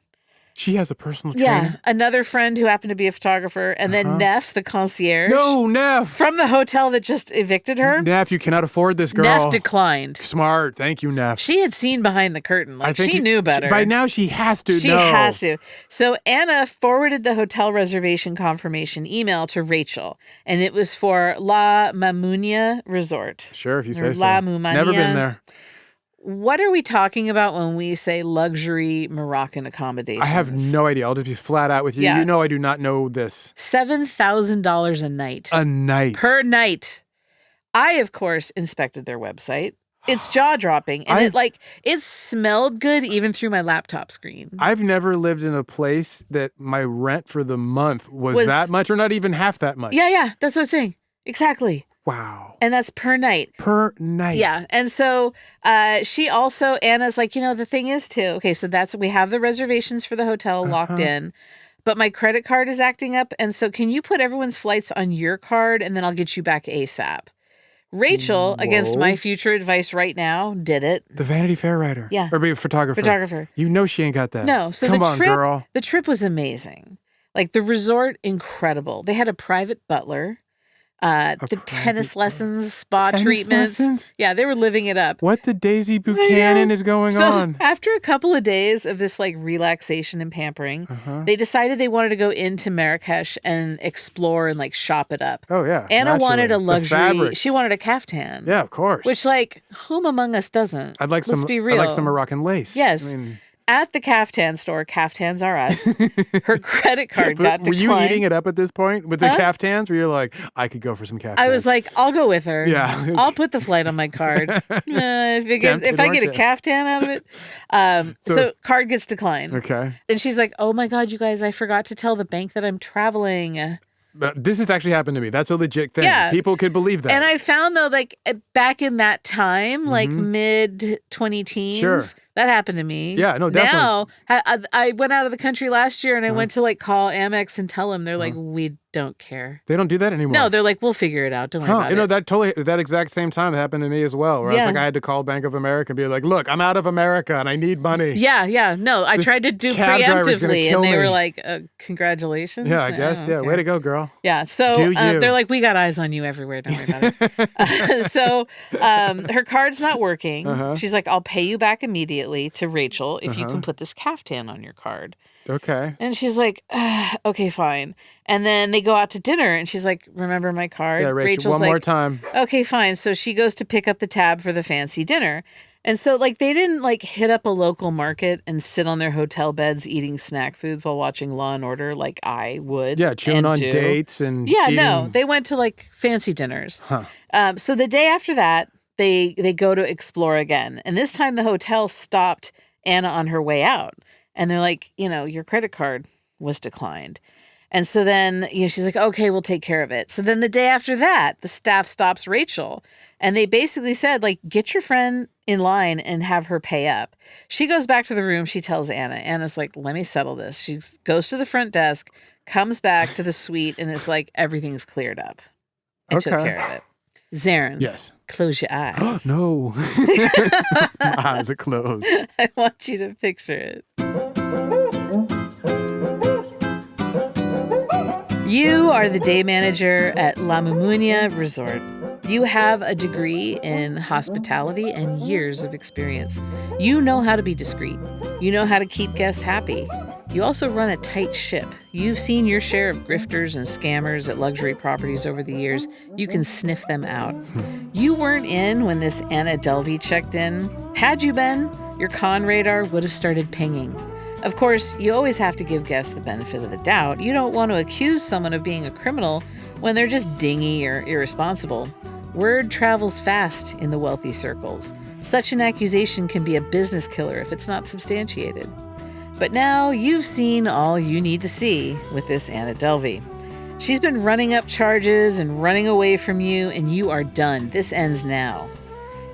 She has a personal trainer? Yeah, another friend who happened to be a photographer, and then Neff, the concierge. No, Neff! From the hotel that just evicted her. Neff, you cannot afford this, girl. Neff declined. Smart. Thank you, Neff. She had seen behind the curtain. She knew better. By now, she has to know. She has to. So Anna forwarded the hotel reservation confirmation email to Rachel, and it was for La Mamounia Resort. Sure, if you say so. La Moumania. Never been there. what are we talking about when we say luxury Moroccan accommodations? I have no idea. I'll just be flat out with you. Yeah. You know I do not know this. $7,000 a night. A night. Per night. I, of course, inspected their website. It's jaw-dropping. And it smelled good even through my laptop screen. I've never lived in a place that my rent for the month was that much or not even half that much. Yeah. That's what I'm saying. Exactly. Wow. And that's per night. Per night. Yeah. And so Anna's like, the thing is too, okay, so we have the reservations for the hotel locked in, but my credit card is acting up. And so can you put everyone's flights on your card and then I'll get you back ASAP? Rachel, against my future advice right now, did it. The Vanity Fair writer. Yeah. Or be a photographer. You know she ain't got that. No. So Come on, girl. The trip was amazing. Like the resort, incredible. They had a private butler. The tennis lessons, spa treatments. Lessons? Yeah, they were living it up. What the Daisy Buchanan is going on? After a couple of days of this like relaxation and pampering, they decided they wanted to go into Marrakesh and explore and like shop it up. Oh, yeah. Anna wanted a luxury. She She wanted a caftan. Yeah, of course. Which like, whom among us doesn't? Let's be real. I'd like some Moroccan lace. Yes. At the caftan store, Caftans Are Us, her credit card got declined. Were you eating it up at this point with the caftans? Where you're like, I could go for some caftans. I was like, I'll go with her. Yeah. I'll put the flight on my card. If I get a caftan out of it. So card gets declined. Okay. And she's like, oh my God, you guys, I forgot to tell the bank that I'm traveling. But this has actually happened to me. That's a legit thing. Yeah. People could believe that. And I found though, like back in that time, like mid 20-teens, Sure. that happened to me. Yeah, no, definitely. Now, I went out of the country last year and I went to like call Amex and tell them, they're like, we don't care. They don't do that anymore. No, they're like, we'll figure it out. Don't worry about it. That exact same time happened to me as well. Where I was like, I had to call Bank of America and be like, look, I'm out of America and I need money. Yeah. No, I tried to do preemptively and they were like, congratulations. Yeah, I guess. Yeah. Way to go, girl. Yeah. So they're like, we got eyes on you everywhere. Don't worry about it. So her card's not working. She's like, I'll pay you back immediately to Rachel if you can put this caftan on your card. Okay. And she's like, okay, fine. And then they go out to dinner and she's like, remember my card? Yeah, Rachel's one more time. Okay, fine. So she goes to pick up the tab for the fancy dinner. And so like they didn't like hit up a local market and sit on their hotel beds eating snack foods while watching Law and Order like I would. Yeah, chewing on dates and no, they went to like fancy dinners. So the day after that, they go to explore again. And this time the hotel stopped Anna on her way out. And they're like, your credit card was declined. And so then, she's like, okay, we'll take care of it. So then the day after that, the staff stops Rachel. And they basically said, like, get your friend in line and have her pay up. She goes back to the room. She tells Anna. Anna's like, let me settle this. She goes to the front desk, comes back to the suite, and it's like, everything's cleared up. And took care of it. Zaron. Yes. Close your eyes. No. My eyes are closed. I want you to picture it. You are the day manager at La Mumunia Resort. You have a degree in hospitality and years of experience. You know how to be discreet. You know how to keep guests happy. You also run a tight ship. You've seen your share of grifters and scammers at luxury properties over the years. You can sniff them out. You weren't in when this Anna Delvey checked in. Had you been, your con radar would have started pinging. Of course, you always have to give guests the benefit of the doubt. You don't want to accuse someone of being a criminal when they're just dingy or irresponsible. Word travels fast in the wealthy circles. Such an accusation can be a business killer if it's not substantiated. But now you've seen all you need to see with this Anna Delvey. She's been running up charges and running away from you, and you are done. This ends now.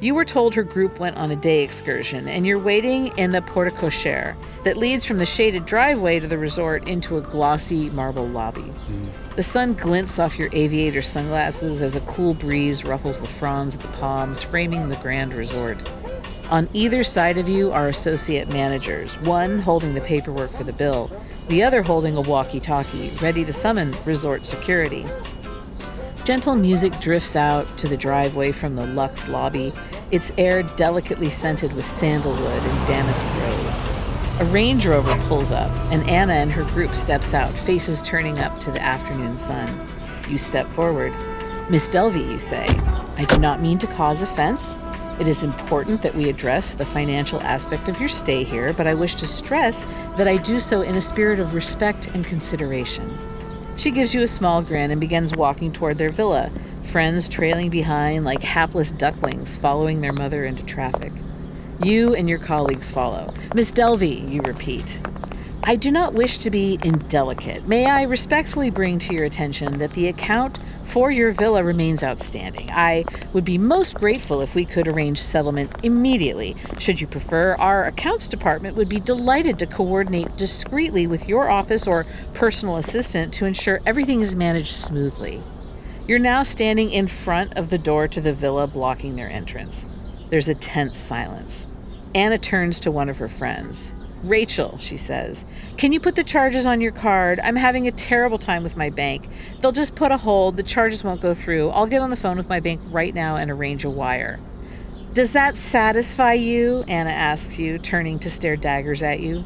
You were told her group went on a day excursion, and you're waiting in the porte cochere that leads from the shaded driveway to the resort into a glossy marble lobby. The sun glints off your aviator sunglasses as a cool breeze ruffles the fronds of the palms, framing the grand resort. On either side of you are associate managers, one holding the paperwork for the bill, the other holding a walkie-talkie, ready to summon resort security. Gentle music drifts out to the driveway from the luxe lobby, its air delicately scented with sandalwood and damask rose. A Range Rover pulls up, and Anna and her group steps out, faces turning up to the afternoon sun. You step forward. Miss Delvey, you say, I do not mean to cause offense, It is important that we address the financial aspect of your stay here, but I wish to stress that I do so in a spirit of respect and consideration. She gives you a small grin and begins walking toward their villa, friends trailing behind like hapless ducklings following their mother into traffic. You and your colleagues follow. Miss Delvey, you repeat. I do not wish to be indelicate. May I respectfully bring to your attention that the account for your villa remains outstanding. I would be most grateful if we could arrange settlement immediately. Should you prefer, our accounts department would be delighted to coordinate discreetly with your office or personal assistant to ensure everything is managed smoothly. You're now standing in front of the door to the villa, blocking their entrance. There's a tense silence. Anna turns to one of her friends. Rachel, she says, can you put the charges on your card? I'm having a terrible time with my bank. They'll just put a hold. The charges won't go through. I'll get on the phone with my bank right now and arrange a wire. Does that satisfy you? Anna asks you, turning to stare daggers at you.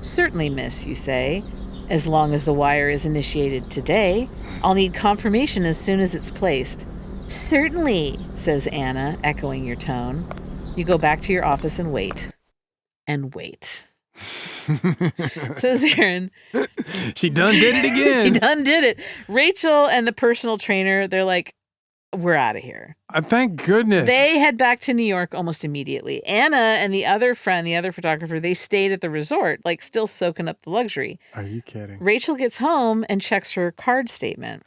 Certainly, miss, you say. As long as the wire is initiated today, I'll need confirmation as soon as it's placed. Certainly, says Anna, echoing your tone. You go back to your office and wait. And wait. So Zaron, she done did it again. She done did it. Rachel and the personal trainer, they're like, we're out of here. Thank goodness. They head back to New York almost immediately. Anna and the other friend, the other photographer, they stayed at the resort, like still soaking up the luxury. Are you kidding? Rachel gets home and checks her card statement.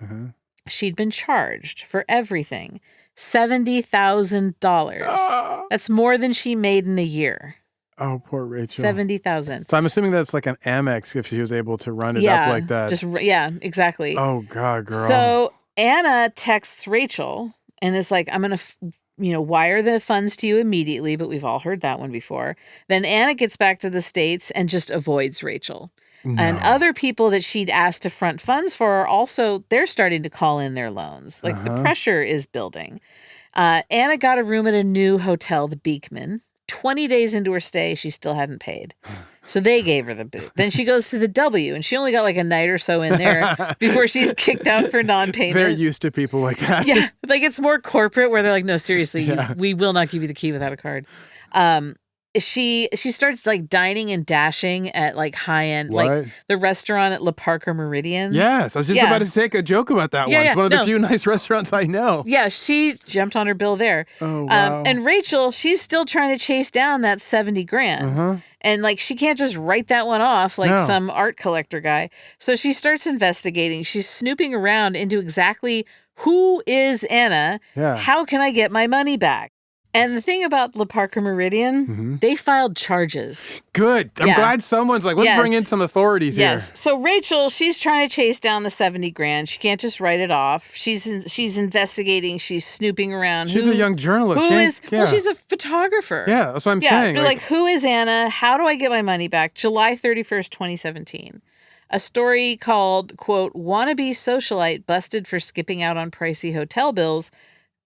She'd been charged for everything. $70,000. That's more than she made in a year. Oh, poor Rachel. 70,000. So I'm assuming that's like an Amex if she was able to run it up like that. Yeah, exactly. Oh, God, girl. So Anna texts Rachel and is like, I'm going to, wire the funds to you immediately, but we've all heard that one before. Then Anna gets back to the States and just avoids Rachel. No. And other people that she'd asked to front funds for are also, they're starting to call in their loans. Like the pressure is building. Anna got a room at a new hotel, the Beekman. 20 days into her stay, she still hadn't paid. So they gave her the boot. Then she goes to the W, and she only got like a night or so in there before she's kicked out for non-payment. They're used to people like that. Yeah, like it's more corporate where they're like, no, seriously, we will not give you the key without a card. She starts like dining and dashing at like high-end, like the restaurant at La Parker Meridian. Yes, I was just about to take a joke about that one. It's one of the few nice restaurants I know. Yeah, she jumped on her bill there. Oh, wow. And Rachel, she's still trying to chase down that $70,000. And like, she can't just write that one off like some art collector guy. So she starts investigating. She's snooping around into exactly who is Anna? How can I get my money back? And the thing about La Parker Meridian, they filed charges. Good. I'm glad someone's like, let's bring in some authorities here. Yes. So Rachel, she's trying to chase down the $70,000. She can't just write it off. She's investigating. She's snooping around. She's a young journalist. Well, she's a photographer. Yeah, that's what I'm saying. But like, who is Anna? How do I get my money back? July 31st, 2017. A story called, quote, "Wannabe Socialite Busted for Skipping Out on Pricey Hotel Bills"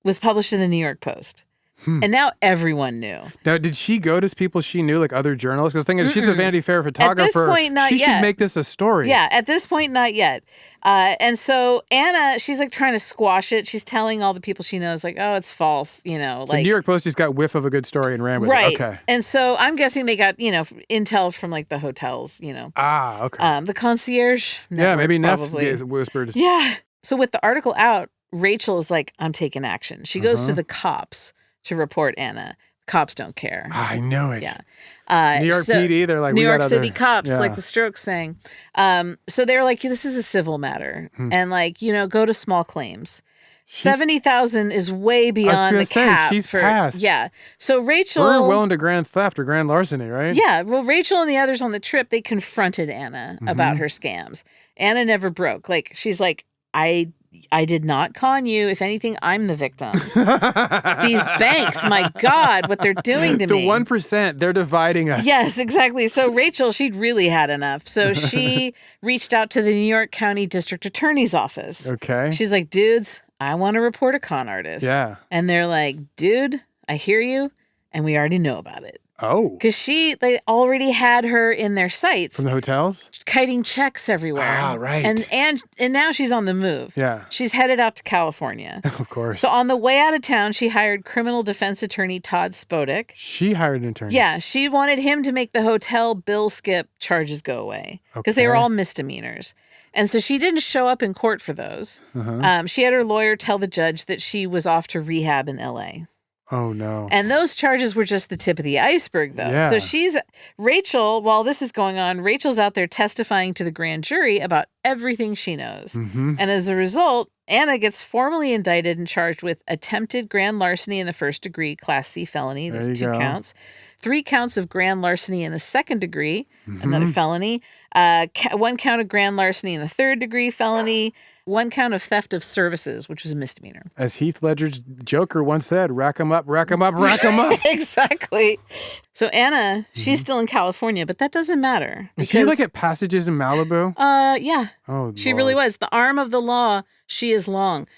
was published in the New York Post. And now everyone knew. Now, did she go to people she knew, like other journalists? Because thinking if she's a Vanity Fair photographer, at this point, not she yet. should make this a story. Yeah, at this point, not yet. And so Anna, she's like trying to squash it. She's telling all the people she knows, like, oh, it's false, So New York Post just got whiff of a good story and ran with it. Okay. And so I'm guessing they got, intel from like the hotels, Ah, okay. The concierge. Maybe Neff probably whispered. Yeah. So with the article out, Rachel is like, I'm taking action. She goes to the cops to report Anna. Cops don't care. I know it. Yeah. New York PD, they're like, New we York got City other... cops, like the Strokes saying. So they're like, this is a civil matter. And like, go to small claims. 70,000 is way beyond the cap. She's passed. Yeah. So Rachel. We're well into grand theft or grand larceny, right? Yeah. Well, Rachel and the others on the trip, they confronted Anna about her scams. Anna never broke. Like, she's like, I did not con you. If anything, I'm the victim. These banks, my God, what they're doing to me. The 1%, they're dividing us. Yes, exactly. So Rachel, she'd really had enough. So she reached out to the New York County District Attorney's Office. Okay. She's like, dudes, I want to report a con artist. Yeah. And they're like, dude, I hear you. and we already know about it. Oh. Because they already had her in their sights. From the hotels? Kiting checks everywhere. Ah, right. And now she's on the move. Yeah. She's headed out to California. Of course. So on the way out of town, she hired criminal defense attorney Todd Spodek. She hired an attorney? Yeah. She wanted him to make the hotel bill skip charges go away. Because they were all misdemeanors. And so she didn't show up in court for those. She had her lawyer tell the judge that she was off to rehab in L.A. Oh, no. And those charges were just the tip of the iceberg, though. Yeah. So Rachel, while this is going on, Rachel's out there testifying to the grand jury about everything she knows. And as a result, Anna gets formally indicted and charged with attempted grand larceny in the first degree, Class C felony. There's 2 counts. 3 counts of grand larceny in the second degree, another felony. 1 count of grand larceny in the third degree felony. 1 count of theft of services, which was a misdemeanor. As Heath Ledger's Joker once said, rack 'em up, rack 'em up, rack 'em up. Exactly. So Anna, she's still in California, but that doesn't matter. Is she like at Passages in Malibu? Yeah. Oh, she Lord. really was. The arm of the law, she is long.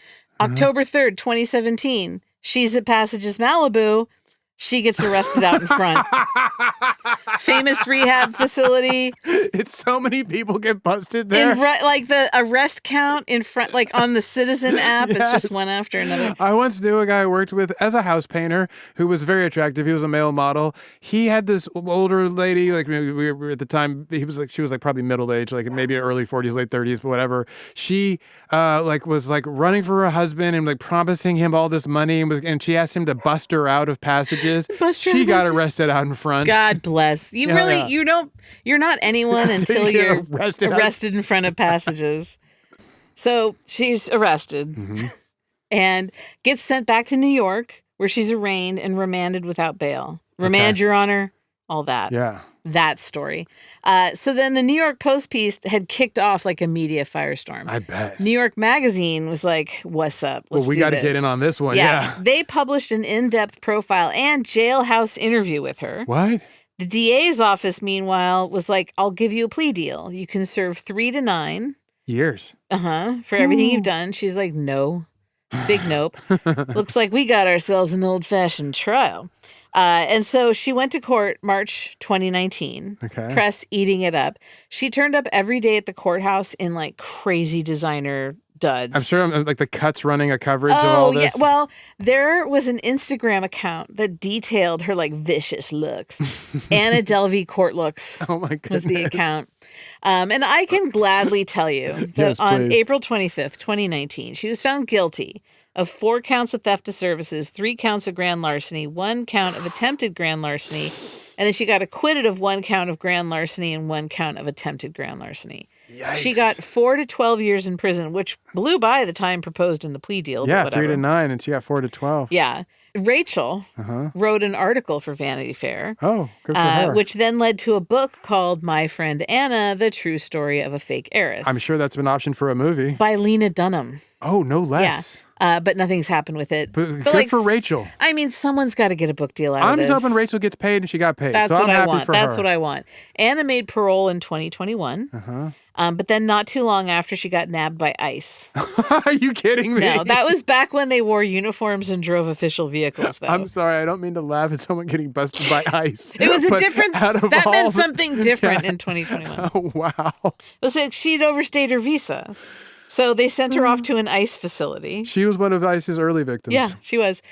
October 3rd, 2017, she's at Passages Malibu. She gets arrested out in front. Famous rehab facility. It's so many people get busted there. Like the arrest count in front, like on the Citizen app, it's just one after another. I once knew a guy I worked with as a house painter who was very attractive. He was a male model. He had this older lady, like we were at the time, she was like probably middle age, like maybe early 40s, late 30s, but whatever. She was like running for her husband and like promising him all this money and she asked him to bust her out of Passages. She got arrested out in front. God bless. You're not anyone until you're arrested in front of Passages. So she's arrested and gets sent back to New York where she's arraigned and remanded without bail. Remand, Your Honor, all that. Yeah. That story. So then the New York Post piece had kicked off like a media firestorm. I bet. New York Magazine was like, what's up? We got to get in on this one. Yeah. They published an in-depth profile and jailhouse interview with her. What? The DA's office, meanwhile, was like, I'll give you a plea deal. You can serve 3 to 9 years. For everything you've done. She's like, no. Big nope. Looks like we got ourselves an old-fashioned trial. And so she went to court March 2019. Okay. Press eating it up. She turned up every day at the courthouse in like crazy designer duds. I'm sure like the Cuts running a coverage of all this. Yeah. Well, there was an Instagram account that detailed her like vicious looks. Anna Delvey court looks. Oh my goodness. Was the account. And I can gladly tell you that yes, on April 25th, 2019, she was found guilty of 4 counts of theft of services, 3 counts of grand larceny, 1 count of attempted grand larceny, and then she got acquitted of 1 count of grand larceny and 1 count of attempted grand larceny. Yikes. She got 4 to 12 years in prison, which blew by the time proposed in the plea deal. Yeah, 3 to 9, and she got 4 to 12. Yeah. Rachel wrote an article for Vanity Fair. Oh, good for her. Which then led to a book called My Friend Anna, The True Story of a Fake Heiress. I'm sure that's been optioned for a movie. By Lena Dunham. Oh, no less. Yeah. But nothing's happened with it. But good for Rachel. I mean, someone's got to get a book deal out of this. I'm just hoping Rachel gets paid and she got paid. That's so what I'm I happy want. for That's her. what I want. Anna made parole in 2021. But then not too long after, she got nabbed by ICE. Are you kidding me? No, that was back when they wore uniforms and drove official vehicles, though. I'm sorry. I don't mean to laugh at someone getting busted by ICE. It was a different... That meant something different in 2021. Oh, wow. It was like she'd overstayed her visa. So they sent her off to an ICE facility. She was one of ICE's early victims. Yeah, she was.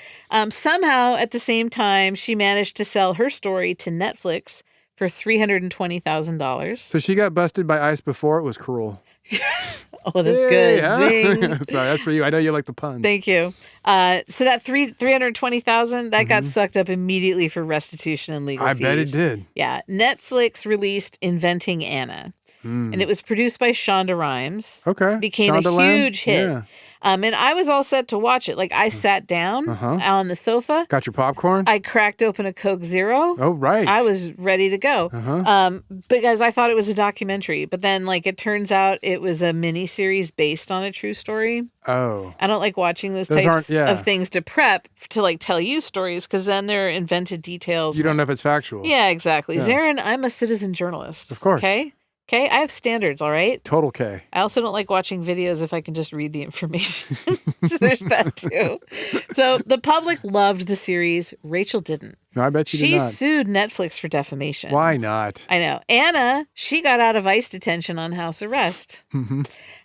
Somehow, at the same time, she managed to sell her story to Netflix for $320,000. So she got busted by ICE before it was cruel. Oh, that's good. Yeah. Zing. Sorry, that's for you. I know you like the puns. Thank you. So that $320,000 that got sucked up immediately for restitution and legal fees. I bet it did. Yeah. Netflix released Inventing Anna. And it was produced by Shonda Rhimes. Okay. Became Shonda a Lamb? huge hit. Yeah. And I was all set to watch it. Like, I sat down on the sofa. Got your popcorn? I cracked open a Coke Zero. Oh, right. I was ready to go. Because I thought it was a documentary. But then, like, it turns out it was a miniseries based on a true story. Oh. I don't like watching those types of things to prep to, like, tell you stories, because then they're invented details. You don't know if it's factual. Yeah, exactly. Yeah. Zaron, I'm a citizen journalist. Of course. Okay? Okay, I have standards, all right? Total K. I also don't like watching videos if I can just read the information. So there's that too. So the public loved the series. Rachel didn't. No, I bet she did not. She sued Netflix for defamation. Why not? I know. Anna, she got out of ICE detention on house arrest. Mm-hmm.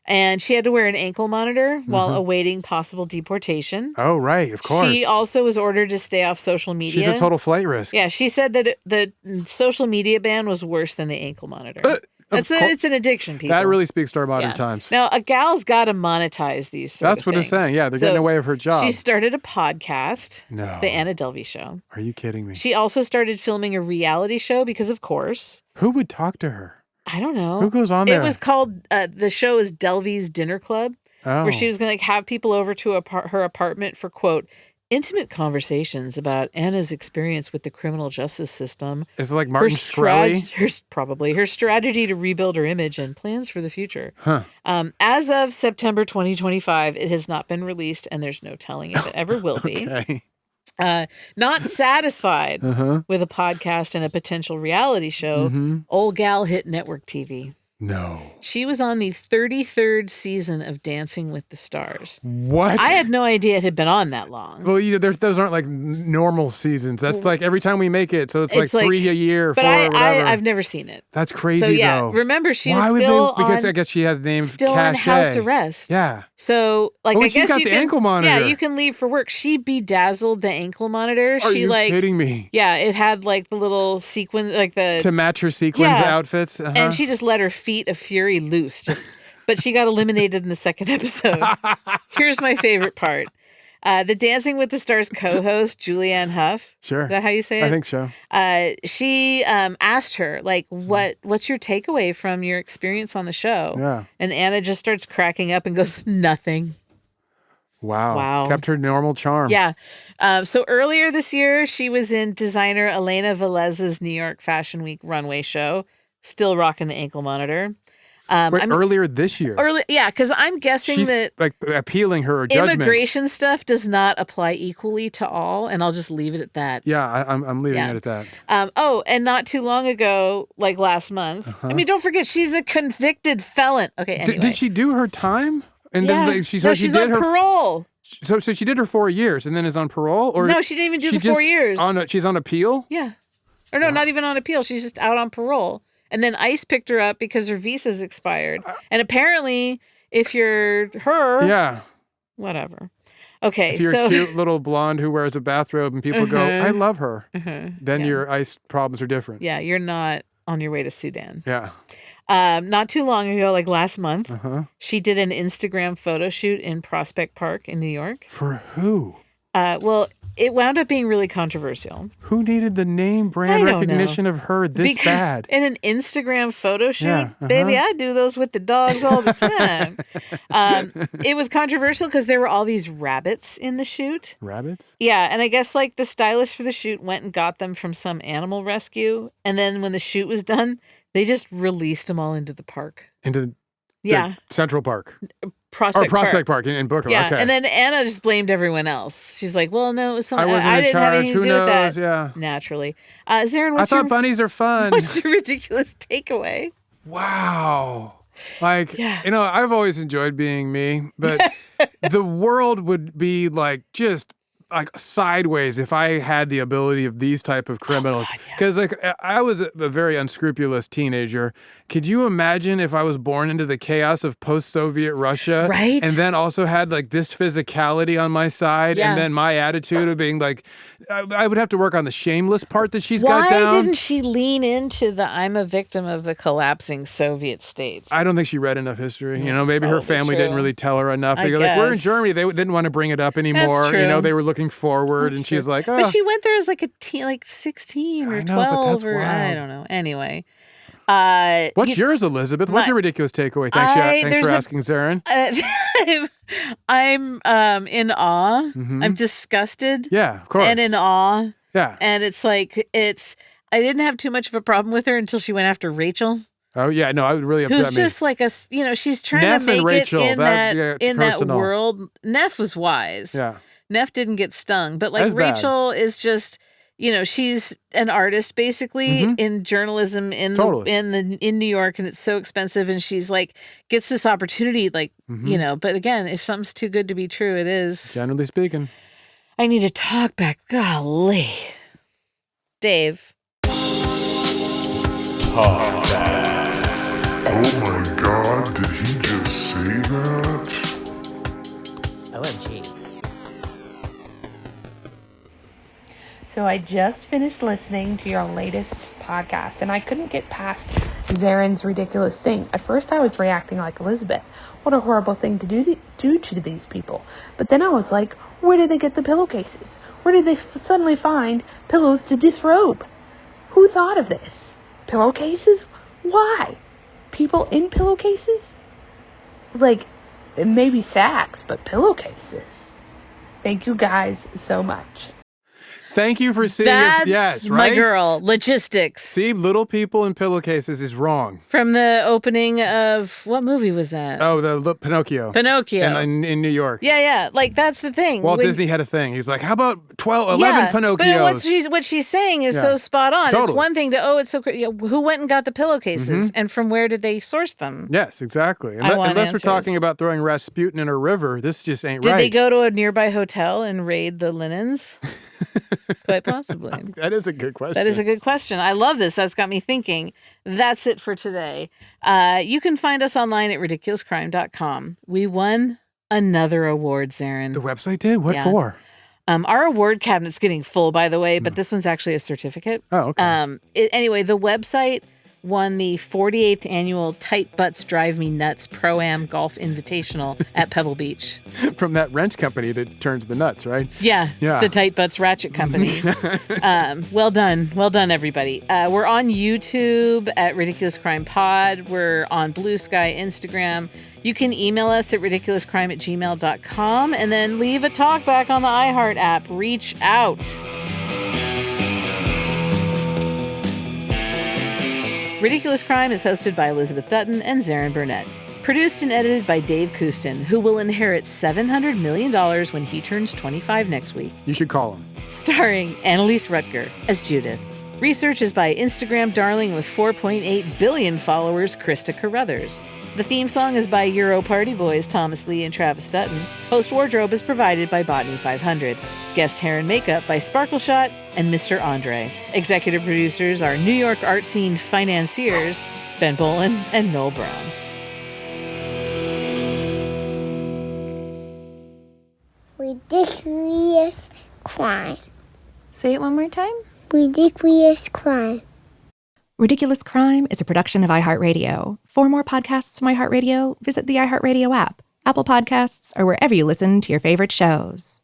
And she had to wear an ankle monitor while awaiting possible deportation. Oh, right. Of course. She also was ordered to stay off social media. She's a total flight risk. Yeah, she said that the social media ban was worse than the ankle monitor. It's an addiction, people. That really speaks to our modern times. Now, a gal's got to monetize these sort of That's what things. it's saying. Yeah, they're getting away with her job. She started a podcast, No. The Anna Delvey Show. Are you kidding me? She also started filming a reality show because, of course. Who would talk to her? I don't know. Who goes on there? It was called, the show is Delvey's Dinner Club, where she was going to have people over to her apartment for, quote, intimate conversations about Anna's experience with the criminal justice system. Is it like Martin Shkreli? Her strategy to rebuild her image and plans for the future. Huh. As of September 2025, it has not been released, and there's no telling if it ever will be. Okay. Not satisfied with a podcast and a potential reality show, old gal hit network TV. No. She was on the 33rd season of Dancing with the Stars. What? I had no idea it had been on that long. Well, those aren't like normal seasons. That's like every time we make it. So it's like 3 a year, but 4 or whatever. I've never seen it. That's crazy, so, yeah, though. Remember, she Why was would still because on, I guess she has named still Cachet. on house arrest. Yeah. So, like, I she's guess got you the can, ankle monitor. Yeah, you can leave for work. She bedazzled the ankle monitor. Are you kidding me? Yeah, it had like the little sequin, like the to match her sequins outfits, and she just let her feet of fury loose. But she got eliminated in the second episode. Here's my favorite part. The Dancing with the Stars co-host, Julianne Hough. Sure. Is that how you say it? I think so. She asked her, like, what's your takeaway from your experience on the show? Yeah. And Anna just starts cracking up and goes, nothing. Wow. Kept her normal charm. Yeah. So earlier this year, she was in designer Elena Velez's New York Fashion Week runway show, still rocking the ankle monitor. Earlier this year. Because I'm guessing she's that like appealing her judgment. Immigration stuff does not apply equally to all, and I'll just leave it at that. Yeah, I'm leaving it at that. And not too long ago, like last month. I mean, don't forget, she's a convicted felon. Okay, anyway. Did she do her time? And then she's on parole. So she did her 4 years and then is on parole? Or no, she didn't even do the 4 years. She's on appeal? Yeah. Or no, not even on appeal. She's just out on parole. And then ICE picked her up because her visa's expired. And apparently, if you're her, whatever. Okay, if you're a cute little blonde who wears a bathrobe and people go, I love her, then your ICE problems are different. Yeah, you're not on your way to Sudan. Yeah. Not too long ago, like last month, she did an Instagram photo shoot in Prospect Park in New York. For who? Well, it wound up being really controversial. Who needed the name brand recognition of her this bad? In an Instagram photo shoot, baby, I do those with the dogs all the time. It was controversial because there were all these rabbits in the shoot. Rabbits? Yeah, and I guess like the stylist for the shoot went and got them from some animal rescue, and then when the shoot was done, they just released them all into the park. Into the Central Park? Prospect Park in Booker. Yeah, okay. And then Anna just blamed everyone else. She's like, well, no, it was someone. I didn't have anything to do with that. Yeah. Naturally. Zaron, I thought bunnies are fun. What's your ridiculous takeaway? Wow. Like, I've always enjoyed being me, but the world would be like just like sideways if I had the ability of these type of criminals. Because like I was a very unscrupulous teenager. Could you imagine if I was born into the chaos of post-Soviet Russia, right? And then also had like this physicality on my side, and then my attitude of being like, I would have to work on the shameless part that she's got down. Why didn't she lean into the I'm a victim of the collapsing Soviet states? I don't think she read enough history. Maybe her family didn't really tell her enough. They go like, we're in Germany. They didn't want to bring it up anymore. That's true. They were looking forward, and she's like, oh. But she went there as like a teen, like 16 or 12 or I don't know. Anyway. What's yours, Elizabeth? What's your ridiculous takeaway? Thanks for asking, Zaron. I'm in awe. I'm disgusted. Yeah, of course. And in awe. Yeah. And it's like, I didn't have too much of a problem with her until she went after Rachel. Oh, yeah. No, I would really upset me. Who's just like she's trying Neff to make Rachel, it in that personal. world. Neff was wise. Yeah. Neff didn't get stung. But like That's Rachel is just, she's an artist basically in journalism in New York, and it's so expensive. And she's like, gets this opportunity, like, but again, if something's too good to be true, it is. Generally speaking. I need to talk back. Golly. Dave. Oh my God, did he just say that? OMG. So I just finished listening to your latest podcast, and I couldn't get past Zaron's ridiculous thing. At first I was reacting like Elizabeth. What a horrible thing to do to these people. But then I was like, where did they get the pillowcases? Where did they suddenly find pillows to disrobe? Who thought of this? Pillowcases? Why? People in pillowcases? Like, maybe sacks, but pillowcases. Thank you guys so much. Thank you for seeing That's it. Yes, right? my girl. Logistics. See, little people in pillowcases is wrong. From the opening of, what movie was that? Oh, the Pinocchio. In New York. Yeah. Like, that's the thing. Walt Disney had a thing. He's like, how about 11 Pinocchios? But what she's saying is so spot on. Totally. It's one thing to, it's so crazy. Who went and got the pillowcases? And from where did they source them? Yes, exactly. Unless we're talking about throwing Rasputin in a river, this just ain't right. Did right. they go to a nearby hotel and raid the linens? Quite possibly. That is a good question. That is a good question. I love this. That's got me thinking. That's it for today. You can find us online at ridiculouscrime.com. We won another award, Zaron. The website did? What for? Our award cabinet's getting full, by the way, but this one's actually a certificate. Oh, okay. Anyway, the website won the 48th annual Tight Butts Drive Me Nuts Pro-Am Golf Invitational at Pebble Beach. From that wrench company that turns the nuts, right? Yeah. The Tight Butts Ratchet Company. Well done. Well done, everybody. We're on YouTube at Ridiculous Crime Pod. We're on Blue Sky, Instagram. You can email us at ridiculouscrime@gmail.com and then leave a talkback on the iHeart app. Reach out. Ridiculous Crime is hosted by Elizabeth Dutton and Zaron Burnett. Produced and edited by Dave Kustin, who will inherit $700 million when he turns 25 next week. You should call him. Starring Annalise Rutger as Judith. Research is by Instagram darling with 4.8 billion followers, Krista Carruthers. The theme song is by Euro Party Boys, Thomas Lee and Travis Dutton. Host wardrobe is provided by Botany 500. Guest hair and makeup by Sparkleshot and Mr. Andre. Executive producers are New York art scene financiers, Ben Bolin and Noel Brown. Ridiculous crime. Say it one more time. Ridiculous crime. Ridiculous Crime is a production of iHeartRadio. For more podcasts from iHeartRadio, visit the iHeartRadio app, Apple Podcasts, or wherever you listen to your favorite shows.